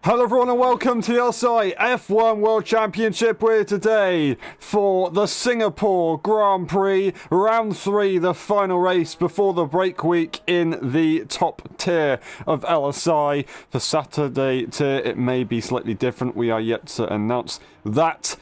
Hello everyone and welcome to the LSI F1 World Championship. We're today for the Singapore Grand Prix, round 3, the final race before the break week in the top tier of LSI. For Saturday tier, it may be slightly different. We are yet to announce that.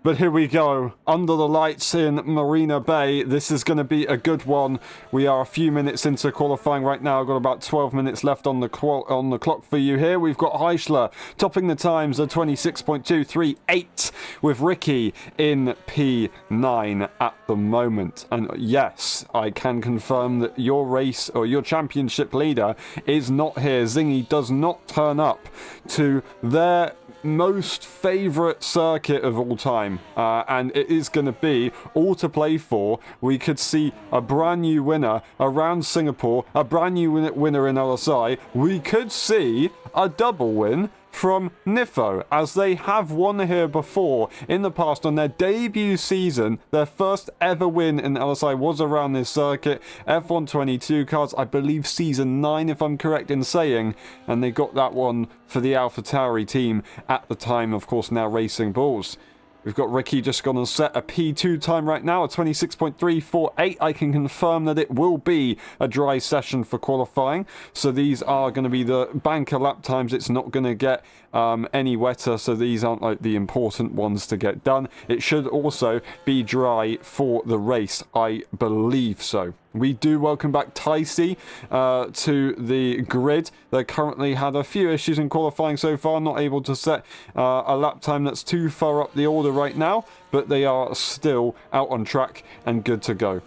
But here we go, under the lights in Marina Bay. This is going to be a good one. We are a few minutes into qualifying right now. I've got about 12 minutes left on the clock for you here. We've got Heischler topping the times at 26.238 with Ricky in P9 at the moment. And yes, I can confirm that your race or your championship leader is not here. Zingy does not turn up to their most favourite circuit of all time, and it is going to be all to play for. We could see a brand new winner around Singapore, a brand new winner in LSI. We could see a double win from Nifo, as they have won here before in the past on their debut season. Their first ever win in LSI was around this circuit. F1 22 cars, I believe season 9 if I'm correct in saying, and they got that one for the AlphaTauri team at the time, of course now Racing Bulls. We've got Ricky just gone and set a P2 time right now at 26.348. I can confirm that it will be a dry session for qualifying. So these are going to be the banker lap times. It's not going to get any wetter, so these aren't like the important ones to get done. It should also be dry for the race, I believe so. We do welcome back Ticey to the grid. They currently had a few issues in qualifying so far, not able to set a lap time that's too far up the order right now, but they are still out on track and good to go.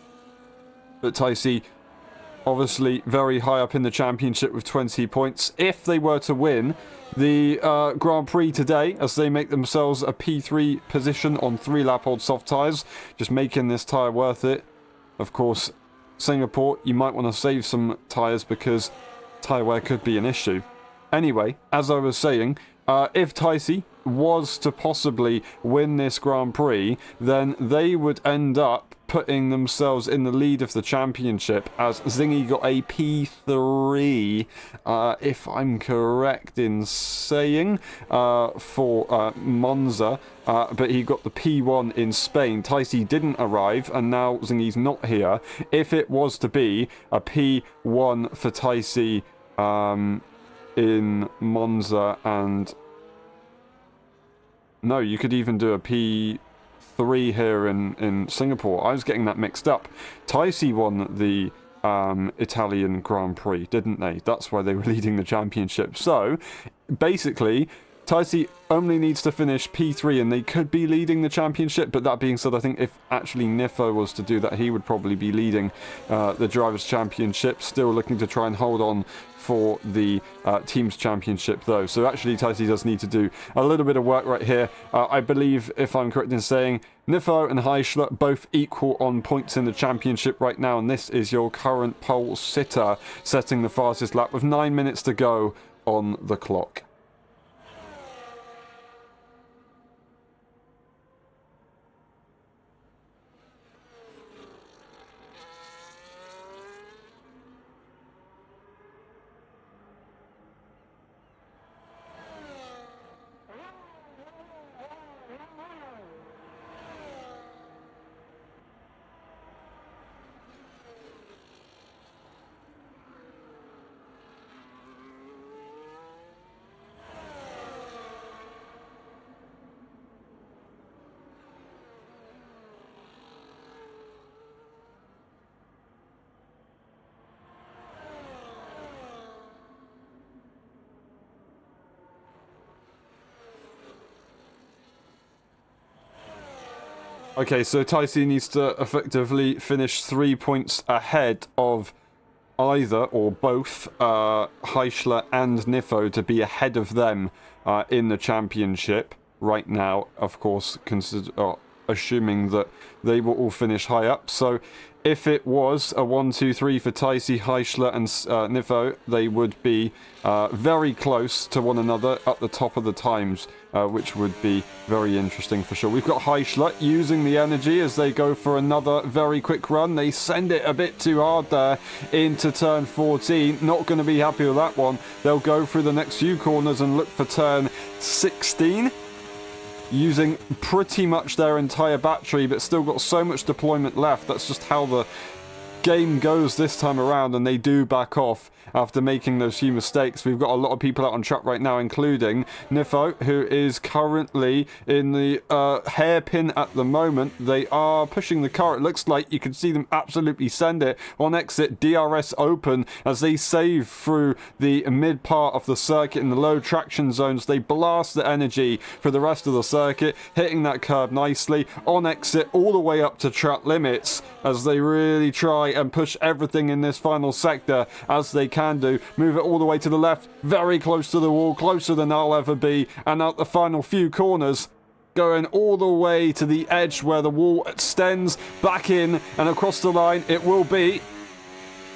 But Ticey, obviously very high up in the championship with 20 points. If they were to win the Grand Prix today, as they make themselves a P3 position on 3-lap-old soft tyres, just making this tyre worth it. Of course, Singapore, you might want to save some tyres because tyre wear could be an issue. Anyway, as I was saying, if Ticey was to possibly win this Grand Prix, then they would end up putting themselves in the lead of the championship, as Zingy got a P3, if I'm correct in saying, for Monza, but he got the P1 in Spain. Ticey didn't arrive, and now Zingy's not here. If it was to be a P1 for Ticey in Monza, and no, you could even do a P3 here in Singapore. I was getting that mixed up. Ticey won the Italian Grand Prix, didn't they? That's why they were leading the championship. So, basically, Ticey only needs to finish P3 and they could be leading the championship. But that being said, I think if actually Nifo was to do that, he would probably be leading the Drivers' Championship. Still looking to try and hold on for the Teams Championship though. So actually Ticey does need to do a little bit of work right here. I believe, if I'm correct in saying, Nifo and Heischler both equal on points in the championship right now, and this is your current pole sitter setting the fastest lap with 9 minutes to go on the clock. Okay, so Ticey needs to effectively finish 3 points ahead of either or both Heischler and Nifo to be ahead of them in the championship right now. Of course, assuming that they will all finish high up. So if it was a 1-2-3 for Tyce, Heischler and Nivo, they would be very close to one another at the top of the times, which would be very interesting for sure. We've got Heischler using the energy as they go for another very quick run. They send it a bit too hard there into turn 14. Not going to be happy with that one. They'll go through the next few corners and look for turn 16. Using pretty much their entire battery, but still got so much deployment left. That's just how the game goes this time around, and they do back off after making those few mistakes. We've got a lot of people out on track right now, including Nifo, who is currently in the hairpin at the moment. They are pushing the car. It looks like you can see them absolutely send it on exit. DRS open as they save through the mid part of the circuit in the low traction zones. They blast the energy for the rest of the circuit, hitting that curb nicely on exit all the way up to track limits as they really try and push everything in this final sector as they can do. Move it all the way to the left, very close to the wall, closer than I'll ever be, and out the final few corners, going all the way to the edge where the wall extends back in and across the line. It will be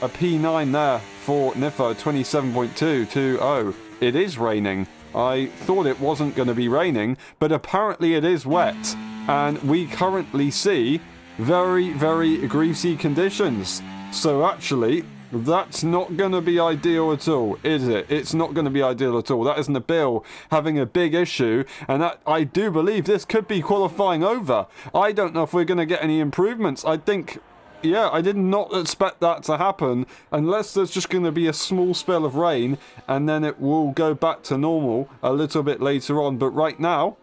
a P9 there for Nifo, 27.220. It is raining. I thought it wasn't going to be raining, but apparently it is wet, and we currently see very, very greasy conditions. So actually, that's not going to be ideal at all, is it? It's not going to be ideal at all. That is Nabil having a big issue, and that, I do believe this could be qualifying over. I don't know if we're going to get any improvements. I think, yeah, I did not expect that to happen, unless there's just going to be a small spell of rain, and then it will go back to normal a little bit later on. But right now,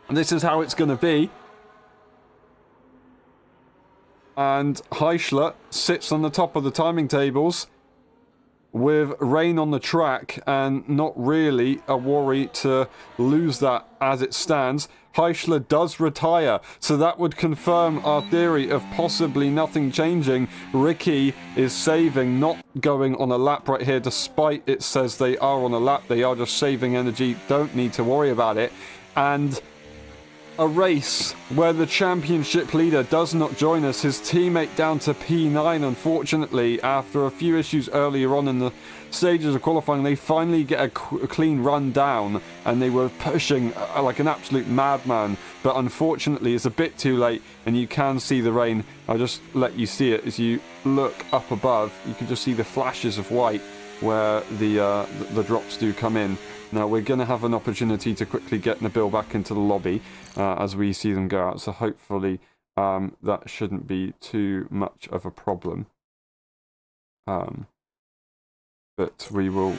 this is how it's going to be. And Heischler sits on the top of the timing tables with rain on the track and not really a worry to lose that as it stands. Heischler does retire, so that would confirm our theory of possibly nothing changing. Ricky is saving, not going on a lap right here, despite it says they are on a lap. They are just saving energy, don't need to worry about it. And a race where the championship leader does not join us, his teammate down to P9, unfortunately. After a few issues earlier on in the stages of qualifying, they finally get a clean run down, and they were pushing like an absolute madman, but unfortunately it's a bit too late, and you can see the rain. I'll just let you see it. As you look up above, you can just see the flashes of white where the drops do come in. Now we're going to have an opportunity to quickly get Nabil back into the lobby as we see them go out, so hopefully that shouldn't be too much of a problem. But we will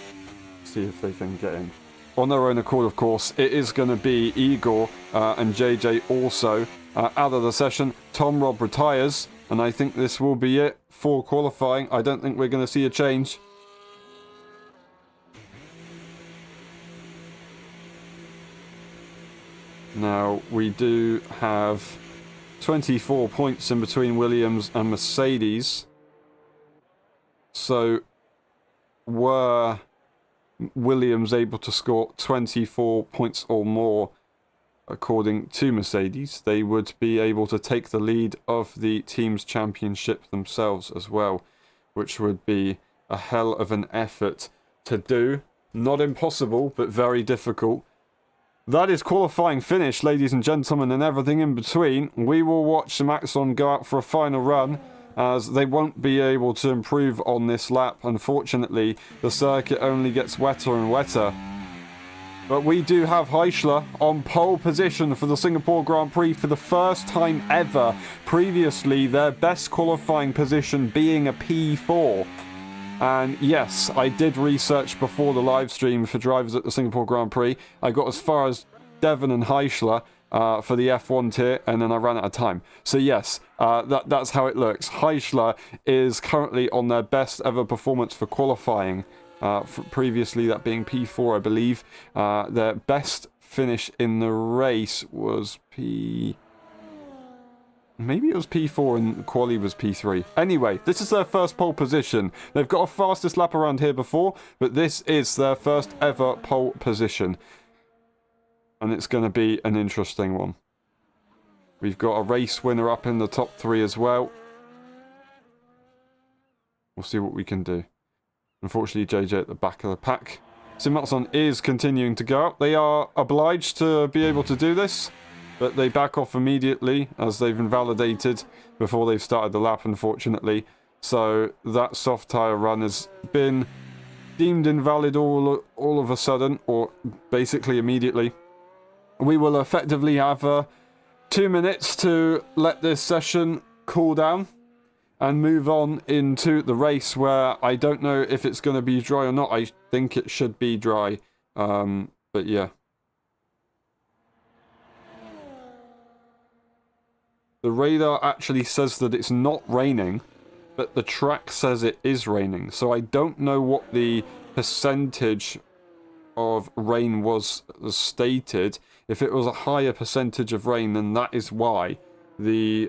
see if they can get in. On their own accord, of course, it is going to be Igor and JJ also out of the session. Tom Robb retires, and I think this will be it for qualifying. I don't think we're going to see a change. Now, we do have 24 points in between Williams and Mercedes. So, were Williams able to score 24 points or more, according to Mercedes, they would be able to take the lead of the team's championship themselves as well, which would be a hell of an effort to do. Not impossible, but very difficult. That is qualifying finish, ladies and gentlemen, and everything in between. We will watch Maxon go out for a final run, as they won't be able to improve on this lap. Unfortunately, the circuit only gets wetter and wetter. But we do have Heischler on pole position for the Singapore Grand Prix for the first time ever. Previously, their best qualifying position being a P4. And yes, I did research before the live stream for drivers at the Singapore Grand Prix. I got as far as Devon and Heischler for the F1 tier, and then I ran out of time. So yes, that's how it looks. Heischler is currently on their best ever performance for qualifying. Previously, that being P4, I believe. Their best finish in the race was Maybe it was P4 and quali was P3. Anyway, this is their first pole position. They've got a fastest lap around here before, but this is their first ever pole position. And it's going to be an interesting one. We've got a race winner up in the top 3 as well. We'll see what we can do. Unfortunately, JJ at the back of the pack. Simatson is continuing to go up. They are obliged to be able to do this, but they back off immediately as they've invalidated before they've started the lap, unfortunately. So that soft tyre run has been deemed invalid all of a sudden, or basically immediately. We will effectively have 2 minutes to let this session cool down and move on into the race, where I don't know if it's going to be dry or not. I think it should be dry, but yeah. The radar actually says that it's not raining, but the track says it is raining. So I don't know what the percentage of rain was stated. If it was a higher percentage of rain, then that is why the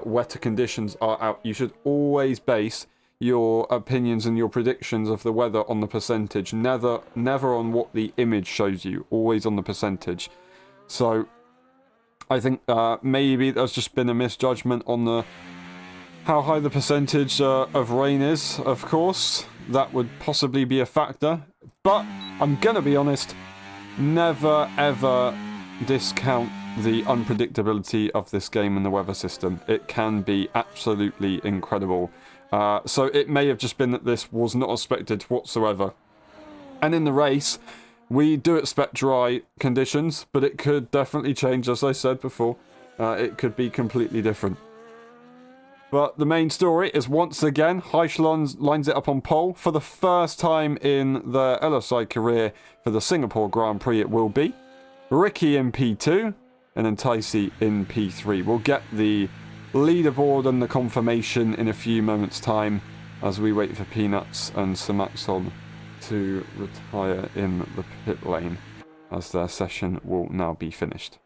wetter conditions are out. You should always base your opinions and your predictions of the weather on the percentage, never on what the image shows you, always on the percentage. So I think maybe there's just been a misjudgment on how high the percentage of rain is. Of course, that would possibly be a factor, but I'm gonna be honest, never ever discount the unpredictability of this game and the weather system. It can be absolutely incredible. So it may have just been that this was not expected whatsoever. And in the race, we do expect dry conditions, but it could definitely change, as I said before. It could be completely different. But the main story is, once again, Heisch lines it up on pole for the first time in the LSI career for the Singapore Grand Prix. It will be Ricky in P2 and then Ticey in P3. We'll get the leaderboard and the confirmation in a few moments' time as we wait for Peanuts and Simatson to retire in the pit lane, as their session will now be finished.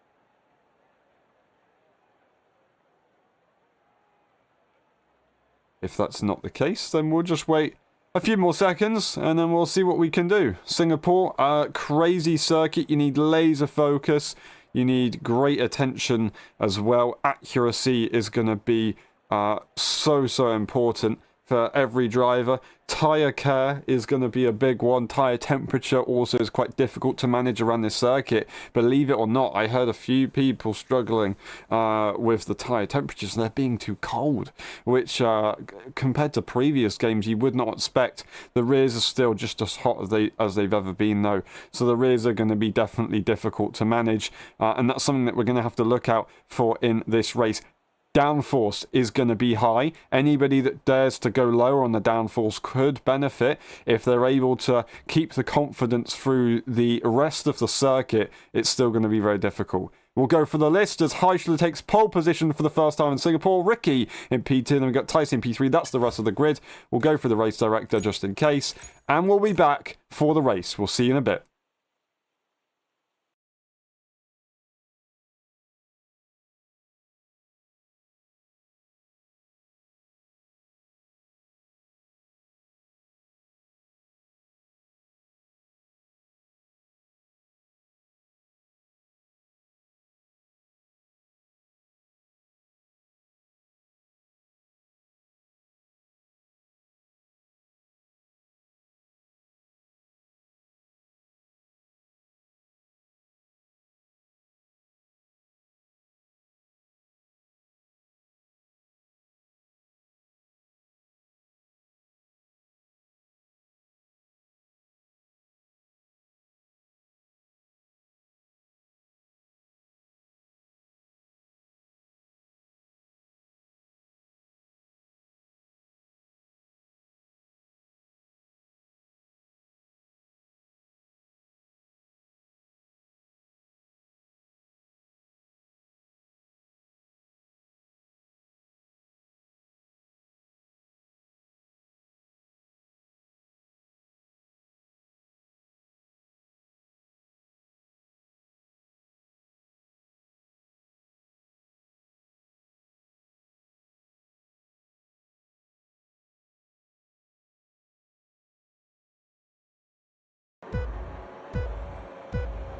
If that's not the case, then we'll just wait a few more seconds and then we'll see what we can do. Singapore, crazy circuit. You need laser focus. You need great attention as well. Accuracy is going to be so important for every driver. Tyre care is going to be a big one. Tyre temperature also is quite difficult to manage around this circuit. Believe it or not, I heard a few people struggling with the tyre temperatures. They're being too cold, which compared to previous games, you would not expect. The rears are still just as hot as they've ever been, though. So the rears are going to be definitely difficult to manage. And that's something that we're going to have to look out for in this race. Downforce is going to be high. Anybody that dares to go lower on the downforce could benefit if they're able to keep the confidence through the rest of the circuit. It's still going to be very difficult. We'll go for the list as Heischler takes pole position for the first time in Singapore. Ricky in P2, then we've got Tyson in P3. That's the rest of the grid. We'll go for the race director just in case. And we'll be back for the race. We'll see you in a bit.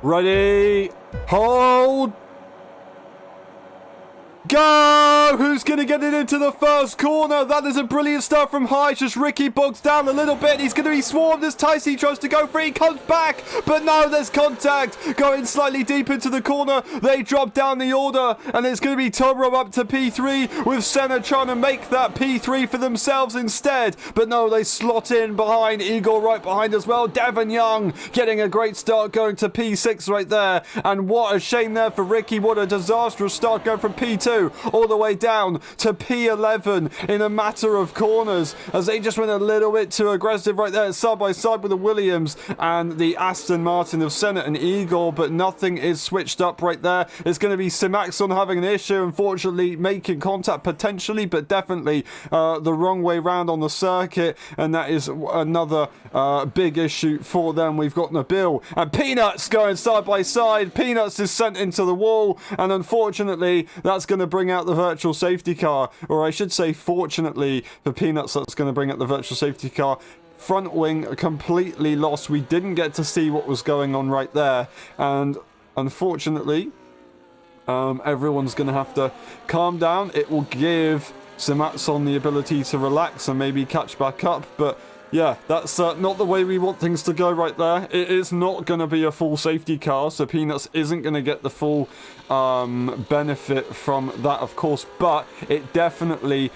Ready, hold. Go! Who's going to get it into the first corner? That is a brilliant start from High. Just Ricky bogs down a little bit. He's going to be swarmed as Tycee tries to go free. He comes back, but no, there's contact. Going slightly deep into the corner. They drop down the order, and it's going to be Toro up to P3 with Senna trying to make that P3 for themselves instead. But no, they slot in behind. Igor right behind as well. Devon Young getting a great start going to P6 right there. And what a shame there for Ricky. What a disastrous start going from P2 all the way down to P11 in a matter of corners as they just went a little bit too aggressive right there side by side with the Williams and the Aston Martin of Senna and Igor, but nothing is switched up right there. It's going to be Simaxon having an issue, unfortunately making contact potentially, but definitely the wrong way round on the circuit, and that is another big issue for them. We've got Nabil and Peanuts going side by side. Peanuts is sent into the wall, and unfortunately that's going to bring out the virtual safety car, or I should say fortunately for Peanuts, that's going to bring out the virtual safety car. Front wing completely lost. We didn't get to see what was going on right there, and unfortunately everyone's going to have to calm down. It will give Simaxon the ability to relax and maybe catch back up, but yeah, that's not the way we want things to go right there. It is not going to be a full safety car, so Peanuts isn't going to get the full benefit from that, of course, but it definitely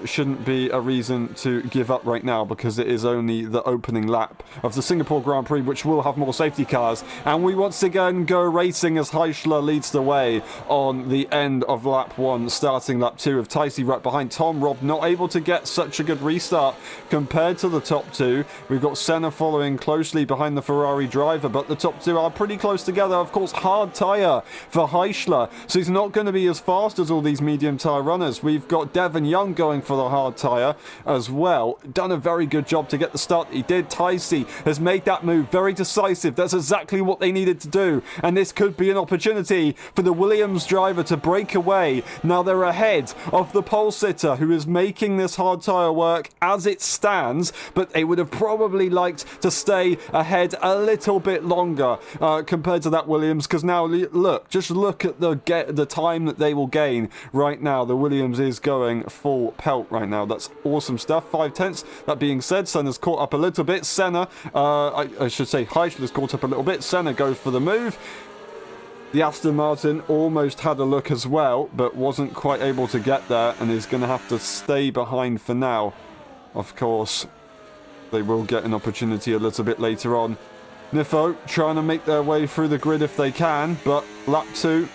shouldn't be a reason to give up right now, because it is only the opening lap of the Singapore Grand Prix, which will have more safety cars, and we once again go racing as Heischler leads the way on the end of lap 1, starting lap 2 of Tycee right behind Tom. Rob not able to get such a good restart compared to the top two. We've got Senna following closely behind the Ferrari driver, but the top two are pretty close together. Of course, hard tyre for Heischler, so he's not going to be as fast as all these medium tyre runners. We've got Devon Young going for the hard tyre as well. Done a very good job to get the start that he did. Tycee has made that move very decisive. That's exactly what they needed to do, and this could be an opportunity for the Williams driver to break away. Now they're ahead of the pole sitter, who is making this hard tyre work as it stands, but they would have probably liked to stay ahead a little bit longer compared to that Williams, because now look, just look at the time that they will gain right now. The Williams is going full pelt right now. That's awesome stuff. 5/10. That being said, Senna's caught up a little bit. Senna, I should say Heischler's caught up a little bit. Senna goes for the move. The Aston Martin almost had a look as well, but wasn't quite able to get there, and is going to have to stay behind for now. Of course, they will get an opportunity a little bit later on. Nifo trying to make their way through the grid if they can, but lap 2,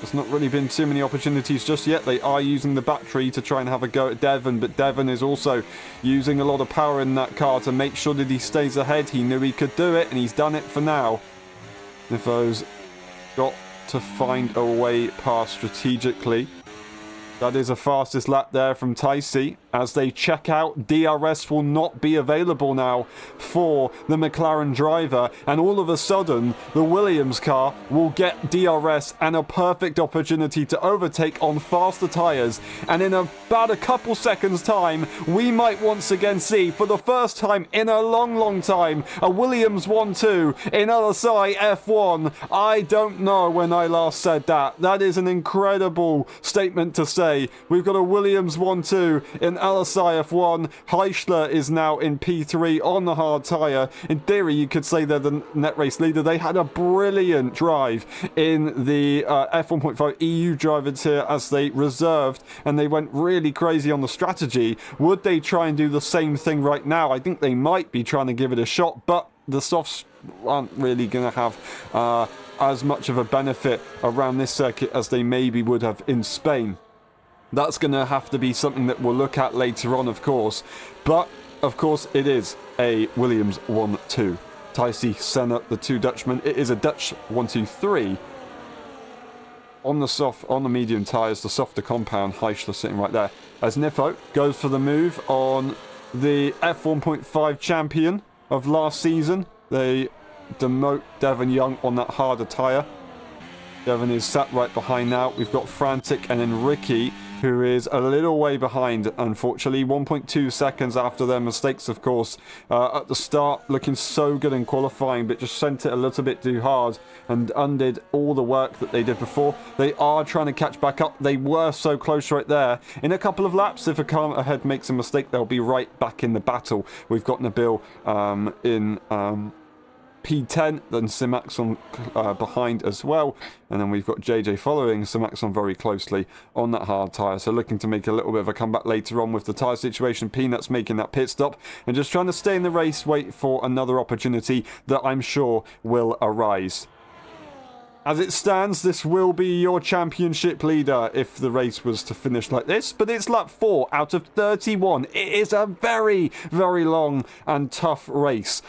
there's not really been too many opportunities just yet. They are using the battery to try and have a go at Devon, but Devon is also using a lot of power in that car to make sure that he stays ahead. He knew he could do it, and he's done it for now. Nifo's got to find a way past strategically. That is a fastest lap there from Tycee. As they check out, DRS will not be available now for the McLaren driver, and all of a sudden the Williams car will get DRS and a perfect opportunity to overtake on faster tyres, and in about a couple seconds time we might once again see, for the first time in a long time, a Williams 1-2 in LSI F1. I don't know when I last said that. That is an incredible statement to say. We've got a Williams 1-2 in LSI F1. Heischler is now in P3 on the hard tyre. In theory, you could say they're the net race leader. They had a brilliant drive in the F1.5 EU drivers here as they reserved, and they went really crazy on the strategy. Would they try and do the same thing right now? I think they might be trying to give it a shot, but the softs aren't really going to have as much of a benefit around this circuit as they maybe would have in Spain. That's going to have to be something that we'll look at later on, of course. But, of course, it is a Williams 1-2. Tycee, Senna, the two Dutchmen. It is a Dutch 1-2-3. On the medium tyres, the softer compound, Heischler sitting right there. As Nifo goes for the move on the F1.5 champion of last season. They demote Devon Young on that harder tyre. Devon is sat right behind now. We've got Frantic and then Ricky who is a little way behind, unfortunately. 1.2 seconds after their mistakes, of course, at the start, looking so good in qualifying, but just sent it a little bit too hard and undid all the work that they did before. They are trying to catch back up. They were so close right there. In a couple of laps, if a car ahead makes a mistake, they'll be right back in the battle. We've got Nabil in P10, then Simaxon behind as well, and then we've got JJ following Simaxon very closely on that hard tyre, so looking to make a little bit of a comeback later on with the tyre situation. Peanuts making that pit stop and just trying to stay in the race, wait for another opportunity that I'm sure will arise. As it stands, this will be your championship leader if the race was to finish like this, but it's lap 4 out of 31. It is a very, very long and tough race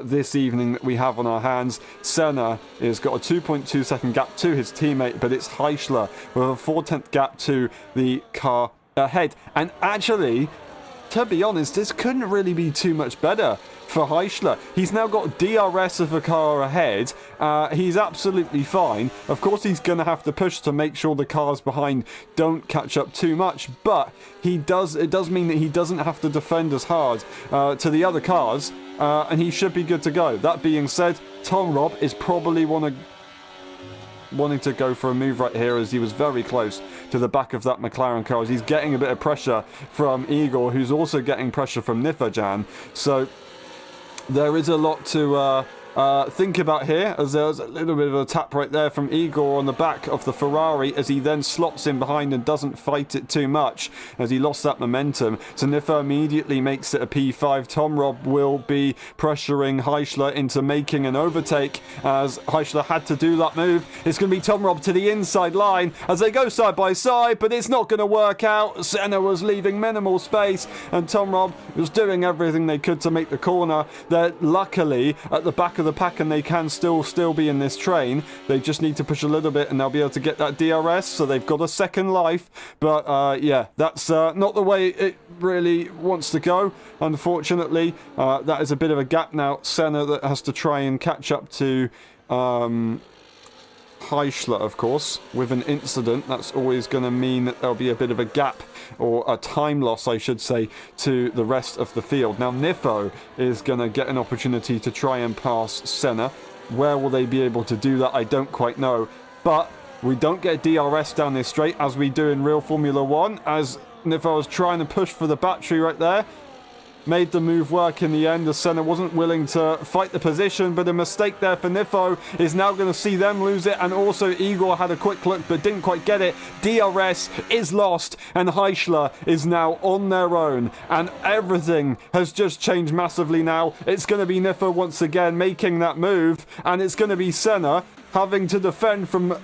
this evening that we have on our hands. Senna has got a 2.2 second gap to his teammate, but it's Heischler with a 4/10 gap to the car ahead. And actually, to be honest, this couldn't really be too much better for Heischler. He's now got DRS of a car ahead. He's absolutely fine. Of course, he's going to have to push to make sure the cars behind don't catch up too much, but it does mean that he doesn't have to defend as hard to the other cars, and he should be good to go. That being said, Tom Robb is probably wanting to go for a move right here, as he was very close to the back of that McLaren car, as he's getting a bit of pressure from Igor, who's also getting pressure from Nifajan. So there is a lot to think about here, as there's a little bit of a tap right there from Igor on the back of the Ferrari, as he then slots in behind and doesn't fight it too much, as he lost that momentum. So Nifa immediately makes it a P5. Tom Robb will be pressuring Heischler into making an overtake, as Heischler had to do that move. It's going to be Tom Robb to the inside line as they go side by side, but it's not going to work out. Senna was leaving minimal space, and Tom Robb was doing everything they could to make the corner. They're luckily at the back of the pack, and they can still be in this train. They just need to push a little bit and they'll be able to get that DRS, so they've got a second life. But yeah, that's not the way it really wants to go, unfortunately. That is a bit of a gap now. Senna that has to try and catch up to Heischler, of course, with an incident. That's always going to mean that there'll be a bit of a gap, or a time loss, I should say, to the rest of the field. Now, Nifo is going to get an opportunity to try and pass Senna. Where will they be able to do that? I don't quite know. But we don't get DRS down this straight, as we do in real Formula 1, as Nifo was trying to push for the battery right there. Made the move work in the end, as Senna wasn't willing to fight the position, but a mistake there for Nifo is now going to see them lose it, and also Igor had a quick look but didn't quite get it. DRS is lost, and Heischler is now on their own, and everything has just changed massively now. It's going to be Nifo once again making that move, and it's going to be Senna having to defend from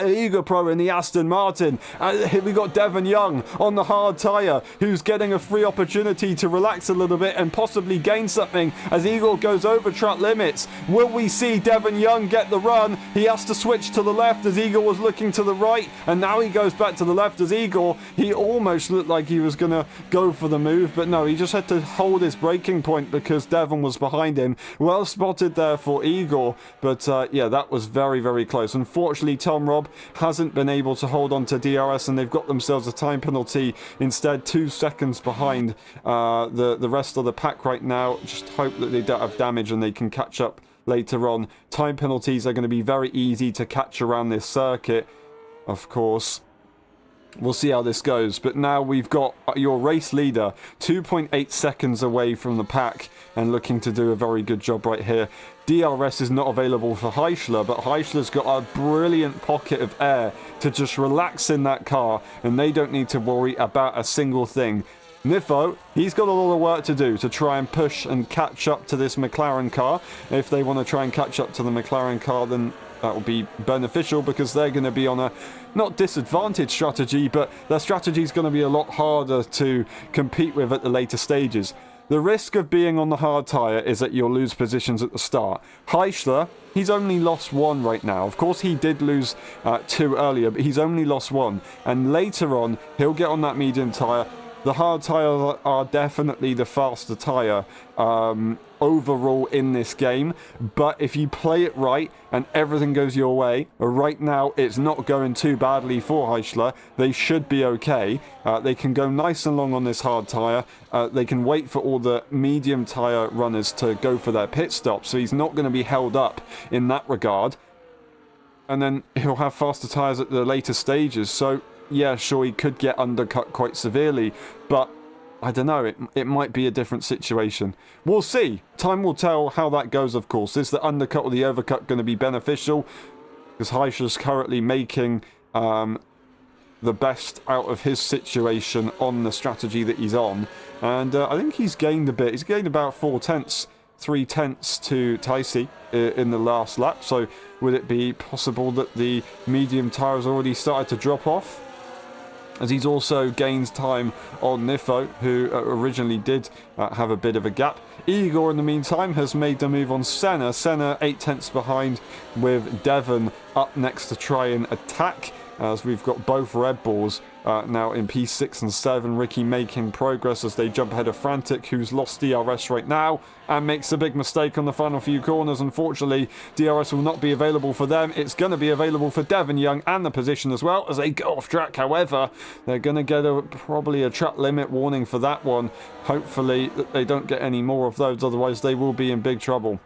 Igor Pro in the Aston Martin. Here we got Devon Young on the hard tyre, who's getting a free opportunity to relax a little bit and possibly gain something as Igor goes over track limits. Will we see Devon Young get the run? He has to switch to the left, as Igor was looking to the right, and now he goes back to the left, as Igor, he almost looked like he was going to go for the move, but no, he just had to hold his braking point because Devon was behind him. Well spotted there for Igor, but yeah, that was very, very close. Unfortunately, Tom Robb hasn't been able to hold on to DRS, and they've got themselves a time penalty instead, 2 seconds behind the rest of the pack right now. Just hope that they don't have damage and they can catch up later on. Time penalties are going to be very easy to catch around this circuit, of course. We'll see how this goes, but now we've got your race leader 2.8 seconds away from the pack and looking to do a very good job right here. DRS is not available for Heischler, but Heischler's got a brilliant pocket of air to just relax in that car, and they don't need to worry about a single thing. Nifo, he's got a lot of work to do to try and push and catch up to this McLaren car. If they want to try and catch up to the McLaren car, then that will be beneficial, because they're going to be on a not disadvantaged strategy, but their strategy is going to be a lot harder to compete with at the later stages. The risk of being on the hard tyre is that you'll lose positions at the start. Heischler, he's only lost 1 right now. Of course, he did lose 2 earlier, but he's only lost 1. And later on, he'll get on that medium tyre, the hard tyres are definitely the faster tyre overall in this game, but if you play it right and everything goes your way, right now it's not going too badly for Heischler. They should be okay. They can go nice and long on this hard tyre. They can wait for all the medium tyre runners to go for their pit stop, so he's not going to be held up in that regard. And then he'll have faster tyres at the later stages, so yeah, sure, he could get undercut quite severely, but I don't know, it might be a different situation. We'll see. Time will tell how that goes, of course. Is the undercut or the overcut going to be beneficial? Because Heischler's currently making the best out of his situation on the strategy that he's on. And I think he's gained a bit. He's gained about 4/10, 3/10 to Ticey in the last lap. So would it be possible that the medium tyre has already started to drop off? As he's also gained time on Nifo, who originally did have a bit of a gap. Igor, in the meantime, has made the move on Senna. Senna 8/10 behind, with Devon up next to try and attack, as we've got both Red Bulls now in P6 and 7. Ricky making progress as they jump ahead of Frantic, who's lost DRS right now and makes a big mistake on the final few corners. Unfortunately, DRS will not be available for them. It's going to be available for Devon Young and the position as well as they go off track. However, they're going to get probably a track limit warning for that one. Hopefully they don't get any more of those, otherwise they will be in big trouble.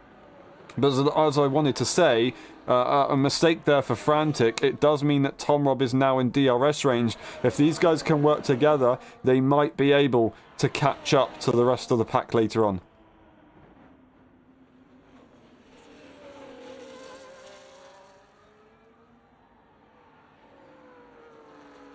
But as I wanted to say, a mistake there for Frantic. It does mean that Tom Rob is now in DRS range. If these guys can work together, they might be able to catch up to the rest of the pack later on.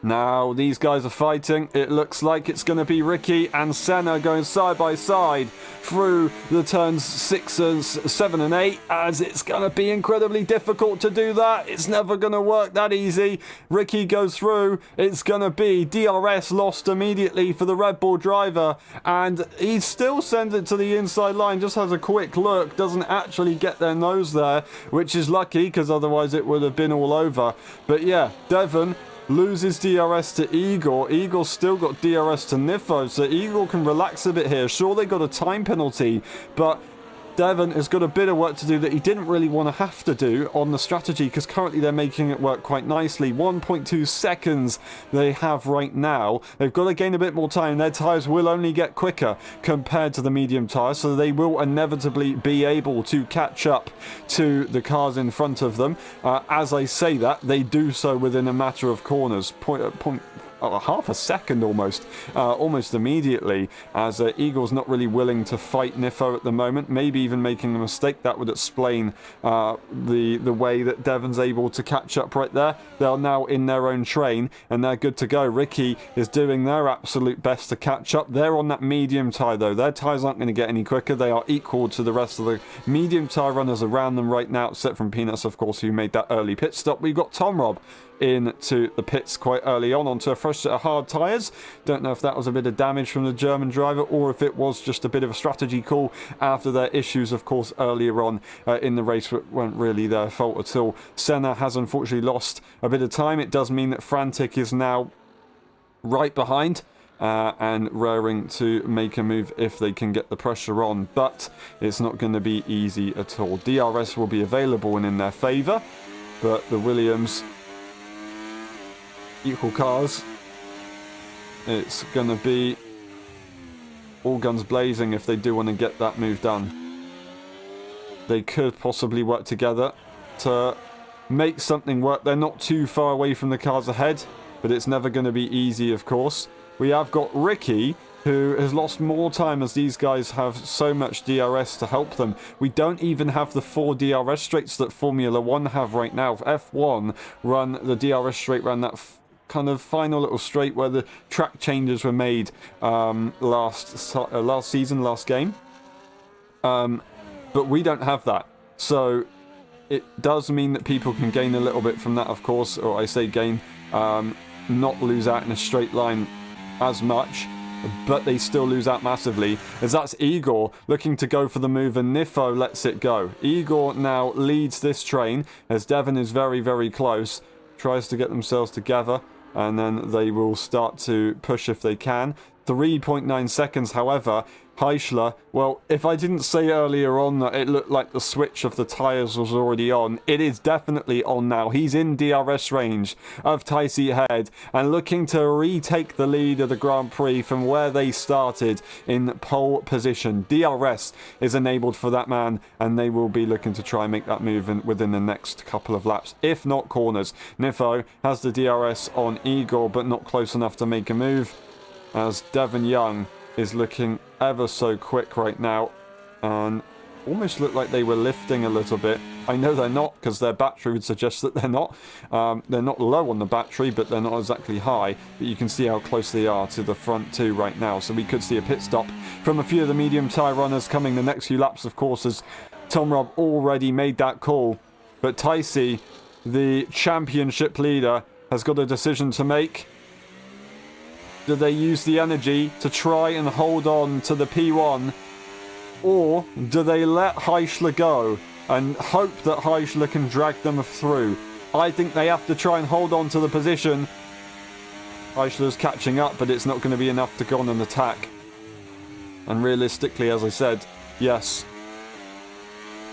Now, these guys are fighting. It looks like it's going to be Ricky and Senna going side by side through the turns 6 and 7 and 8, as it's going to be incredibly difficult to do that. It's never going to work that easy. Ricky goes through. It's going to be DRS lost immediately for the Red Bull driver, and he still sends it to the inside line, just has a quick look, doesn't actually get their nose there, which is lucky because otherwise it would have been all over. But yeah, Devon loses DRS to Igor. Igor's still got DRS to Nifo, so Igor can relax a bit here. Sure, they got a time penalty, but Devon has got a bit of work to do that he didn't really want to have to do on the strategy, because currently they're making it work quite nicely. 1.2 seconds they have right now. They've got to gain a bit more time. Their tyres will only get quicker compared to the medium tyres, so they will inevitably be able to catch up to the cars in front of them. As I say that, they do so within a matter of corners. Half a second almost immediately, as Igor's not really willing to fight Nifo at the moment, maybe even making a mistake. That would explain the way that Devon's able to catch up right there. They're now in their own train and they're good to go. Ricky is doing their absolute best to catch up. They're on that medium tyre though. Their tyres aren't going to get any quicker. They are equal to the rest of the medium tyre runners around them right now, except from Peanuts, of course, who made that early pit stop. We've got Tom Rob into the pits quite early on onto a fresh set of hard tyres. Don't know if that was a bit of damage from the German driver or if it was just a bit of a strategy call after their issues, of course, earlier on in the race, which weren't really their fault at all. Senna has unfortunately lost a bit of time. It does mean that Frantic is now right behind and raring to make a move if they can get the pressure on, but it's not going to be easy at all. DRS will be available and in their favour, but the Williams equal cars, it's going to be all guns blazing if they do want to get that move done. They could possibly work together to make something work. They're not too far away from the cars ahead, but it's never going to be easy, of course. We have got Ricky, who has lost more time as these guys have so much DRS to help them. We don't even have the 4 DRS straights that Formula 1 have right now. F1 run the DRS straight, ran that kind of final little straight where the track changes were made last season, last game. But we don't have that. So it does mean that people can gain a little bit from that, of course, or I say gain, not lose out in a straight line as much, but they still lose out massively, as that's Igor looking to go for the move and Nifo lets it go. Igor now leads this train as Devon is very, very close, tries to get themselves together. and then they will start to push if they can. 3.9 seconds, however. Heischler, well, if I didn't say earlier on that it looked like the switch of the tyres was already on, it is definitely on now. He's in DRS range of Taisi Head and looking to retake the lead of the Grand Prix from where they started in pole position. DRS is enabled for that man, and they will be looking to try and make that move within the next couple of laps, if not corners. Nifo has the DRS on Igor, but not close enough to make a move, as Devon Young is looking ever so quick right now, and almost look like they were lifting a little bit. I know they're not, because their battery would suggest that they're not. They're not low on the battery, but they're not exactly high. But you can see how close they are to the front two right now. So we could see a pit stop from a few of the medium tyre runners coming the next few laps, of course, as Tom Robb already made that call. But Taisi, the championship leader, has got a decision to make. Do they use the energy to try and hold on to the P1, or do they let Heischler go and hope that Heischler can drag them through? I think they have to try and hold on to the position. Heischler's catching up, but it's not going to be enough to go on an attack. And realistically, as I said, yes,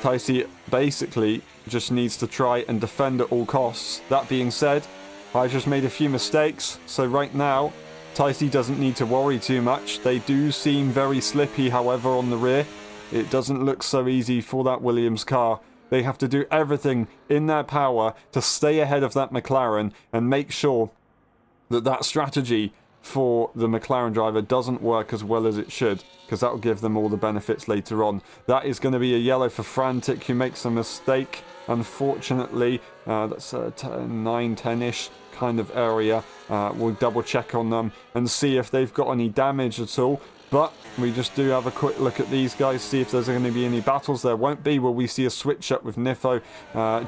Taisi basically just needs to try and defend at all costs. That being said, Heischler's made a few mistakes, so right now Taisi doesn't need to worry too much. They do seem very slippy, however, on the rear. It doesn't look so easy for that Williams car. They have to do everything in their power to stay ahead of that McLaren and make sure that that strategy for the McLaren driver doesn't work as well as it should, because that will give them all the benefits later on. That is going to be a yellow for Frantic, who makes a mistake, unfortunately. That's a 9-10-ish kind of area. We'll double check on them and see if they've got any damage at all. But we just do have a quick look at these guys, see if there's going to be any battles. There won't be. Will we see a switch up with Nifo,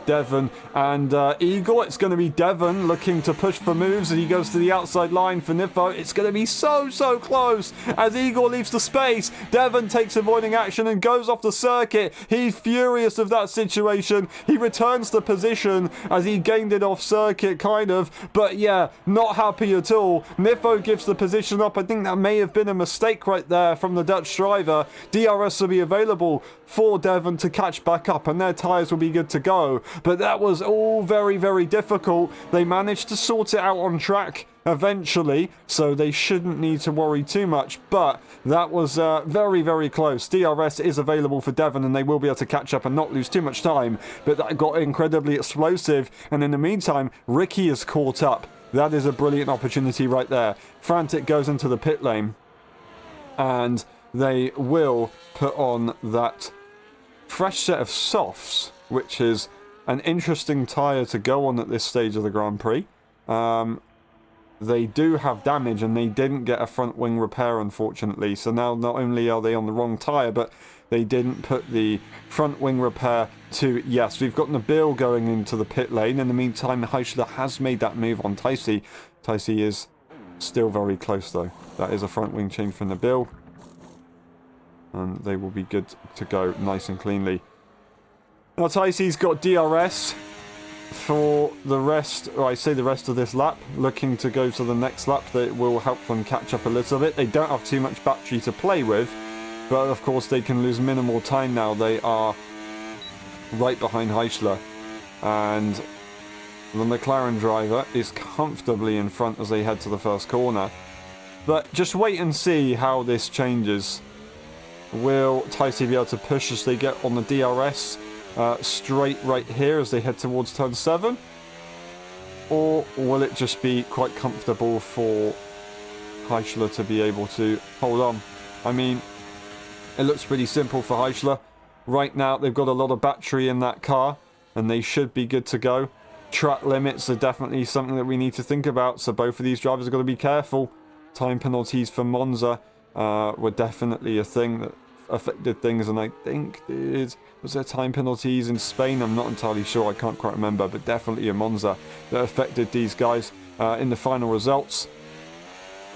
Devon, and Igor? It's going to be Devon looking to push for moves, and he goes to the outside line for Nifo. It's going to be so close as Igor leaves the space. Devon takes avoiding action and goes off the circuit. He's furious of that situation. He returns to position as he gained it off circuit, kind of. But yeah, not happy at all. Nifo gives the position up. I think that may have been a mistake right there from the Dutch driver. DRS will be available for Devon to catch back up, and their tyres will be good to go. But that was all very difficult. They managed to sort it out on track eventually, so they shouldn't need to worry too much. But that was very close. DRS is available for Devon, and they will be able to catch up and not lose too much time. But that got incredibly explosive, and in the meantime, Ricky is caught up. That is a brilliant opportunity right there. Frantic goes into the pit lane, and they will put on that fresh set of softs, which is an interesting tyre to go on at this stage of the Grand Prix. They do have damage, and they didn't get a front wing repair, unfortunately. So now not only are they on the wrong tyre, but they didn't put the front wing repair to... Yes, we've got Nabil going into the pit lane. In the meantime, Heischler has made that move on Taisi. Taisi is still very close, though. That is a front wing change from Nabil, and they will be good to go nice and cleanly. Now Taisi's got DRS for the rest, or I say the rest of this lap, looking to go to the next lap. That will help them catch up a little bit. They don't have too much battery to play with, but of course they can lose minimal time now. They are right behind Heischler, and the McLaren driver is comfortably in front as they head to the first corner. But just wait and see how this changes. Will Taisi be able to push as they get on the DRS straight right here as they head towards turn 7? Or will it just be quite comfortable for Heischler to be able to hold on? I mean, it looks pretty simple for Heischler. Right now, they've got a lot of battery in that car, and they should be good to go. Track limits are definitely something that we need to think about, so both of these drivers have got to be careful. Time penalties for Monza were definitely a thing that affected things, and I think was there time penalties in Spain? I'm not entirely sure, I can't quite remember, but definitely in Monza that affected these guys in the final results.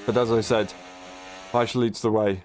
But as I said, Heischler leads the way,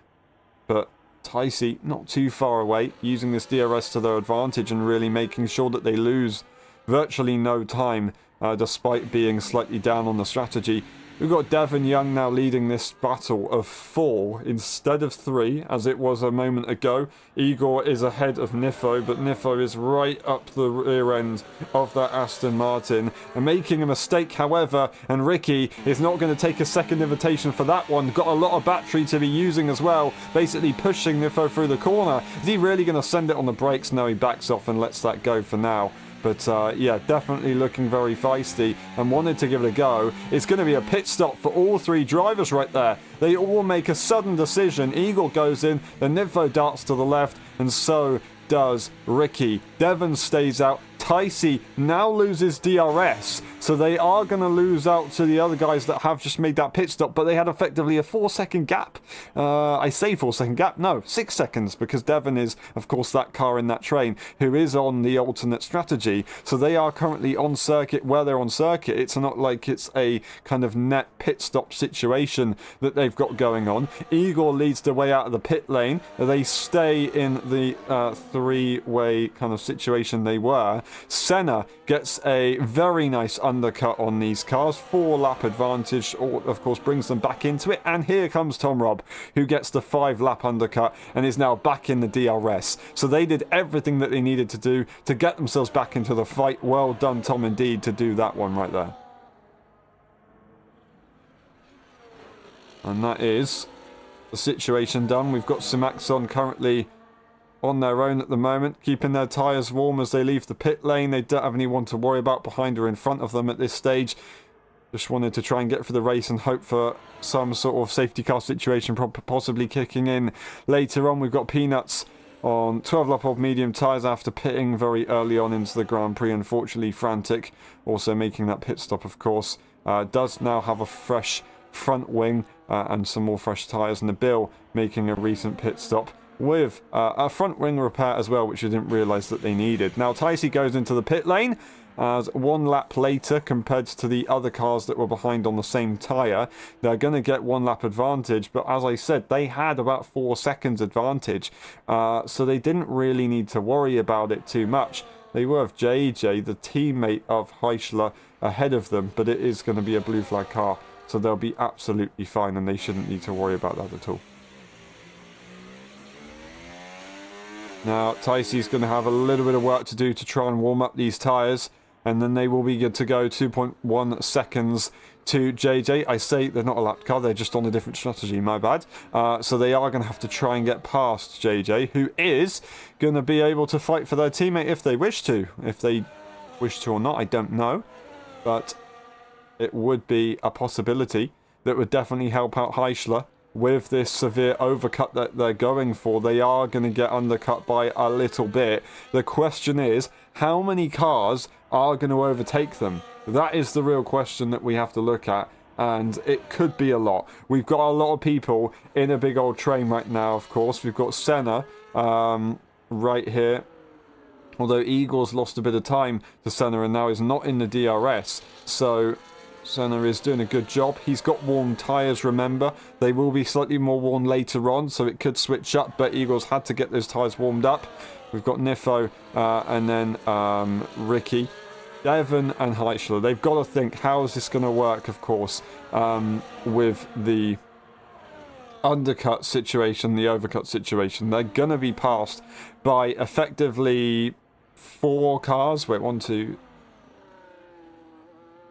but Taisi not too far away, using this DRS to their advantage and really making sure that they lose virtually no time, despite being slightly down on the strategy. We've got Devon Young now leading this battle of 4 instead of 3, as it was a moment ago. Igor is ahead of Nifo, but Nifo is right up the rear end of that Aston Martin and making a mistake, however, and Ricky is not going to take a second invitation for that one. Got a lot of battery to be using as well, basically pushing Nifo through the corner. Is he really going to send it on the brakes? No, he backs off and lets that go for now. But yeah, definitely looking very feisty and wanted to give it a go. It's going to be a pit stop for all 3 drivers right there. They all make a sudden decision. Eagle goes in, the Nifo darts to the left, and so does Ricky. Devon stays out. Ticey now loses DRS, so they are going to lose out to the other guys that have just made that pit stop, but they had effectively a 4-second gap. I say 4-second gap, no, 6 seconds, because Devon is, of course, that car in that train who is on the alternate strategy. So they are currently on circuit where they're on circuit. It's not like it's a kind of net pit stop situation that they've got going on. Igor leads the way out of the pit lane. They stay in the 3-way kind of situation they were. Senna gets a very nice undercut on these cars, 4-lap advantage, of course brings them back into it, and here comes Tom Robb, who gets the 5-lap undercut and is now back in the DRS. So they did everything that they needed to do to get themselves back into the fight. Well done, Tom, indeed, to do that one right there. And that is the situation done. We've got Simaxon currently on their own at the moment, keeping their tyres warm as they leave the pit lane. They don't have anyone to worry about behind or in front of them at this stage. Just wanted to try and get for the race and hope for some sort of safety car situation possibly kicking in later on. We've got Peanuts on 12-lap old medium tyres after pitting very early on into the Grand Prix. Unfortunately frantic, also making that pit stop, of course. Does now have a fresh front wing and some more fresh tyres, and the Bill making a recent pit stop with a front wing repair as well, which I didn't realise that they needed. Now Ticey goes into the pit lane as 1 lap later compared to the other cars that were behind on the same tyre. They're going to get 1 lap advantage, but as I said, they had about 4 seconds advantage, so they didn't really need to worry about it too much. They were of JJ, the teammate of Heischler, ahead of them, but it is going to be a blue flag car, so they'll be absolutely fine and they shouldn't need to worry about that at all. Now, Ticey's going to have a little bit of work to do to try and warm up these tyres, and then they will be good to go. 2.1 seconds to JJ. I say they're not a lap car, they're just on a different strategy, my bad. So they are going to have to try and get past JJ, who is going to be able to fight for their teammate if they wish to. If they wish to or not, I don't know. But it would be a possibility that would definitely help out Heischler. With this severe overcut that they're going for, they are going to get undercut by a little bit. The question is, how many cars are going to overtake them? That is the real question that we have to look at, and it could be a lot. We've got a lot of people in a big old train right now, of course. We've got Senna right here. Although Igor's lost a bit of time to Senna and now is not in the DRS, so Senna is doing a good job. He's got warm tyres, remember. They will be slightly more warm later on, so it could switch up, but Eagles had to get those tyres warmed up. We've got Nifo and then Ricky. Devon and Heischler. They've got to think, how is this going to work, of course, with the undercut situation, the overcut situation. They're going to be passed by effectively 4 cars. Wait, 1, 2...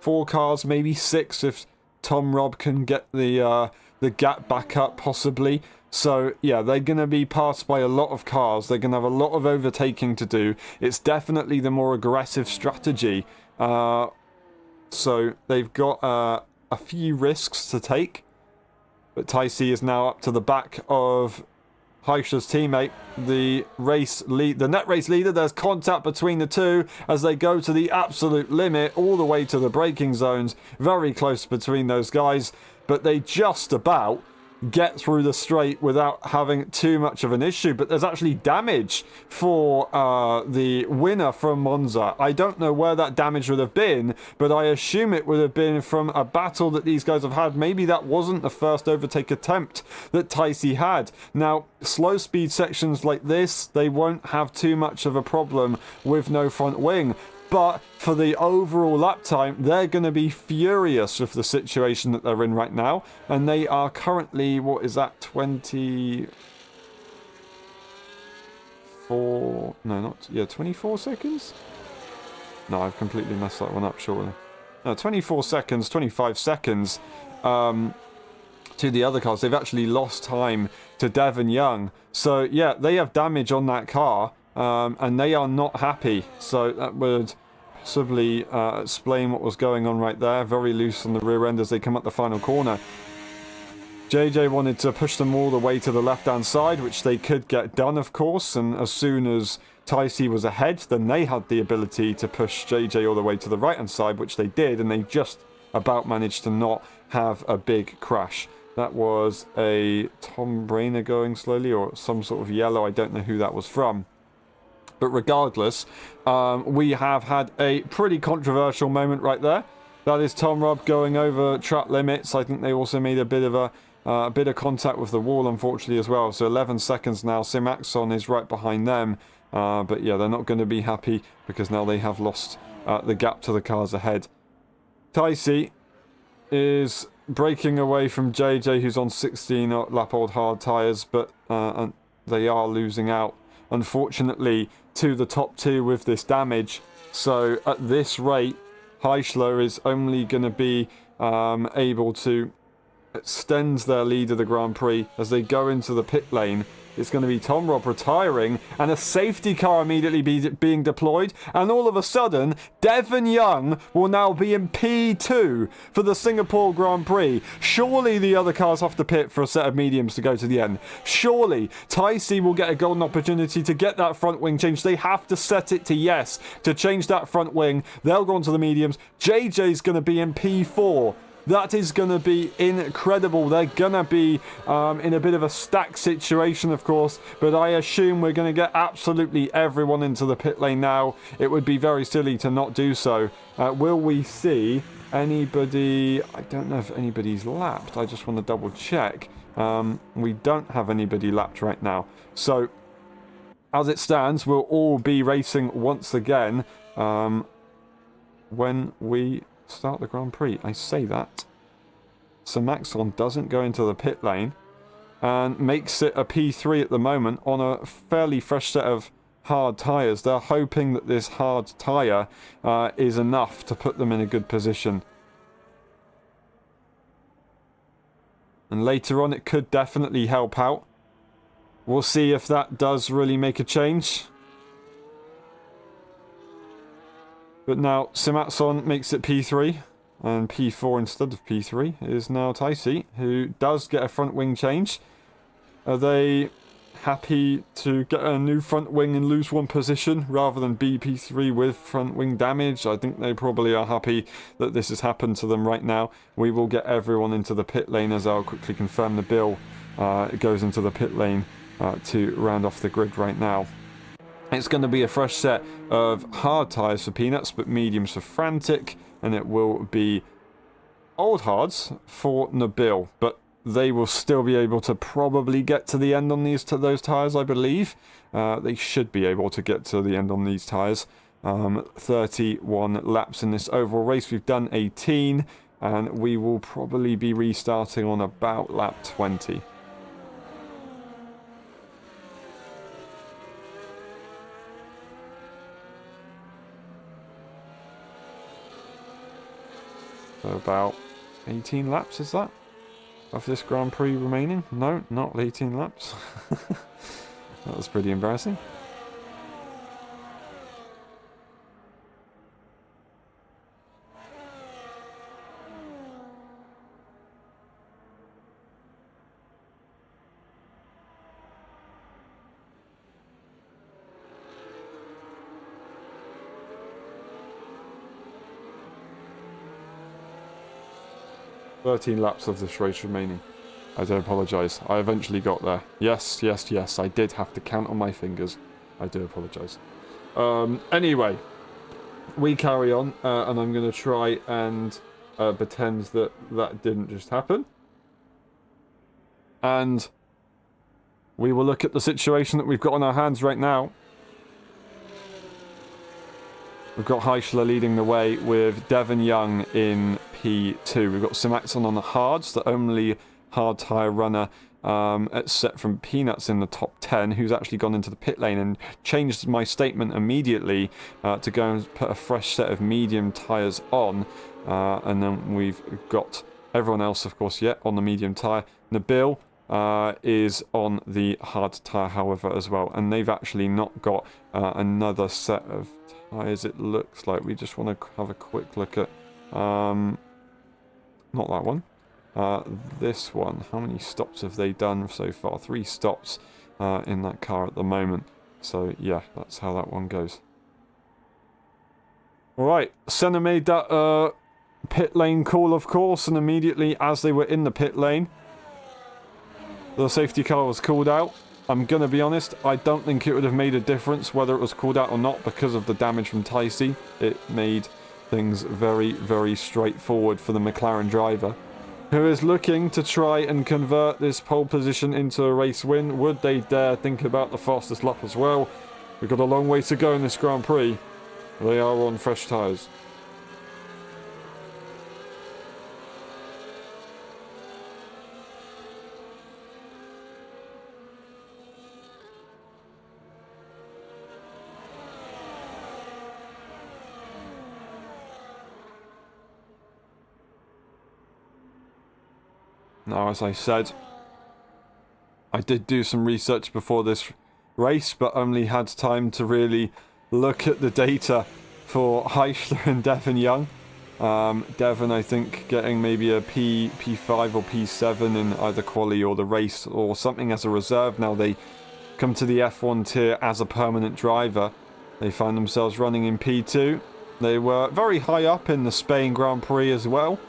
4 cars, maybe 6 if Tom Robb can get the gap back up, possibly. So, yeah, they're going to be passed by a lot of cars. They're going to have a lot of overtaking to do. It's definitely the more aggressive strategy. So, they've got a few risks to take. But Ticey is now up to the back of Heischler's teammate, the net race leader. There's contact between the two as they go to the absolute limit, all the way to the braking zones. Very close between those guys, but they just about get through the straight without having too much of an issue. But there's actually damage for the winner from Monza. I don't know where that damage would have been, but I assume it would have been from a battle that these guys have had. Maybe that wasn't the first overtake attempt that Ticey had. Now, slow speed sections like this, they won't have too much of a problem with no front wing. But for the overall lap time, they're going to be furious with the situation that they're in right now. And they are currently, what is that, 24... No, not... Yeah, 24 seconds? No, I've completely messed that one up, surely. No, 24 seconds, 25 seconds to the other cars. They've actually lost time to Devon Young. So, yeah, they have damage on that car, and they are not happy. So that would possibly explain what was going on right there. Very loose on the rear end as they come up the final corner. JJ wanted to push them all the way to the left-hand side, which they could get done, of course. And as soon as Ticey was ahead, then they had the ability to push JJ all the way to the right-hand side, which they did. And they just about managed to not have a big crash. That was a Tom Brainer going slowly, or some sort of yellow. I don't know who that was from. But regardless, we have had a pretty controversial moment right there. That is Tom Robb going over track limits. I think they also made a bit of contact with the wall, unfortunately, as well. So 11 seconds now. Simaxon is right behind them. But yeah, they're not going to be happy because now they have lost the gap to the cars ahead. Ticey is breaking away from JJ, who's on 16 lap old hard tyres, but they are losing out, unfortunately, to the top two with this damage. So at this rate, Heischler is only going to be able to extend their lead of the Grand Prix as they go into the pit lane. It's going to be Tom Robb retiring and a safety car immediately being deployed. And all of a sudden, Devon Young will now be in P2 for the Singapore Grand Prix. Surely the other cars have to pit for a set of mediums to go to the end. Surely Ticey will get a golden opportunity to get that front wing changed. They have to set it to yes to change that front wing. They'll go on to the mediums. JJ's going to be in P4. That is going to be incredible. They're going to be in a bit of a stack situation, of course, but I assume we're going to get absolutely everyone into the pit lane now. It would be very silly to not do so. Will we see anybody? I don't know if anybody's lapped. I just want to double check. We don't have anybody lapped right now. So, as it stands, we'll all be racing once again when we start the Grand Prix. I say that. So Maxon doesn't go into the pit lane and makes it a P3 at the moment on a fairly fresh set of hard tyres. They're hoping that this hard tyre is enough to put them in a good position. And later on it could definitely help out. We'll see if that does really make a change. But now Simaxon makes it P3, and P4 instead of P3 is now Ticey, who does get a front wing change. Are they happy to get a new front wing and lose one position rather than be P3 with front wing damage? I think they probably are happy that this has happened to them right now. We will get everyone into the pit lane as I'll quickly confirm the bill. It goes into the pit lane to round off the grid right now. It's going to be a fresh set of hard tyres for Peanuts, but mediums for Frantic, and it will be old hards for Nabil, but they will still be able to probably get to the end on those tyres, I believe. They should be able to get to the end on these tyres. 31 laps in this overall race. We've done 18, and we will probably be restarting on about lap 20. So about 18 laps, is that? Of this Grand Prix remaining? No, not 18 laps. That was pretty embarrassing. "13 laps of this race remaining. I do apologise. I eventually got there. Yes, yes, yes. I did have to count on my fingers. I do apologise. Anyway, we carry on, and I'm going to try and pretend that that didn't just happen. And we will look at the situation that we've got on our hands right now. We've got Heischler leading the way with Devon Young in P2. We've got Simaxon on the hards, the only hard tyre runner set from Peanuts in the top 10, who's actually gone into the pit lane and changed my statement immediately to go and put a fresh set of medium tyres on. And then we've got everyone else, of course, on the medium tyre. Nabil is on the hard tyre, however, as well. And they've actually not got another set of tyres, it looks like. We just want to have a quick look at... not that one. This one. How many stops have they done so far? 3 stops in that car at the moment. So, yeah, that's how that one goes. Alright, Senna made that pit lane call, of course, and immediately as they were in the pit lane, the safety car was called out. I'm going to be honest, I don't think it would have made a difference whether it was called out or not because of the damage from Ticey. It made things very, very straightforward for the McLaren driver, who is looking to try and convert this pole position into a race win. Would they dare think about the fastest lap as well? We've got a long way to go in this Grand Prix. They are on fresh tyres. Now, as I said, I did do some research before this race, but only had time to really look at the data for Heischler and Devon Young. Devon, I think, getting maybe a P5 or P7 in either quali or the race or something as a reserve. Now they come to the F1 tier as a permanent driver. They find themselves running in P2. They were very high up in the Spain Grand Prix as well.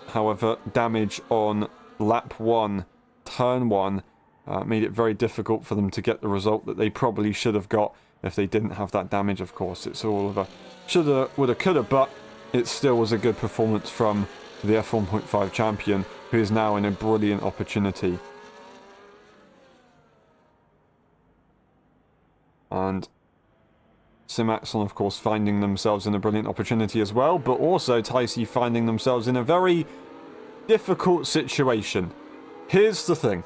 However, damage on lap 1, turn 1, made it very difficult for them to get the result that they probably should have got if they didn't have that damage, of course. It's all of a shoulda, woulda, coulda, but it still was a good performance from the F1.5 champion, who is now in a brilliant opportunity. And Simaxon, of course, finding themselves in a brilliant opportunity as well, but also Ticey finding themselves in a very difficult situation. Here's the thing.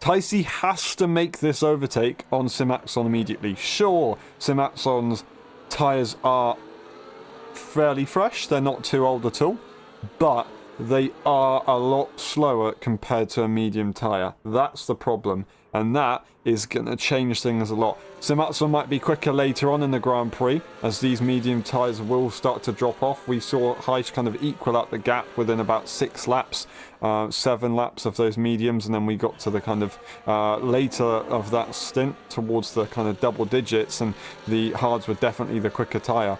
Ticey has to make this overtake on Simaxon immediately. Sure, Simaxon's tyres are fairly fresh, they're not too old at all, but they are a lot slower compared to a medium tyre. That's the problem, and that is going to change things a lot. Simaxon might be quicker later on in the Grand Prix, as these medium tyres will start to drop off. We saw Heisch kind of equal out the gap within about 6 laps, 7 laps of those mediums, and then we got to the kind of later of that stint towards the kind of double digits, and the hards were definitely the quicker tyre.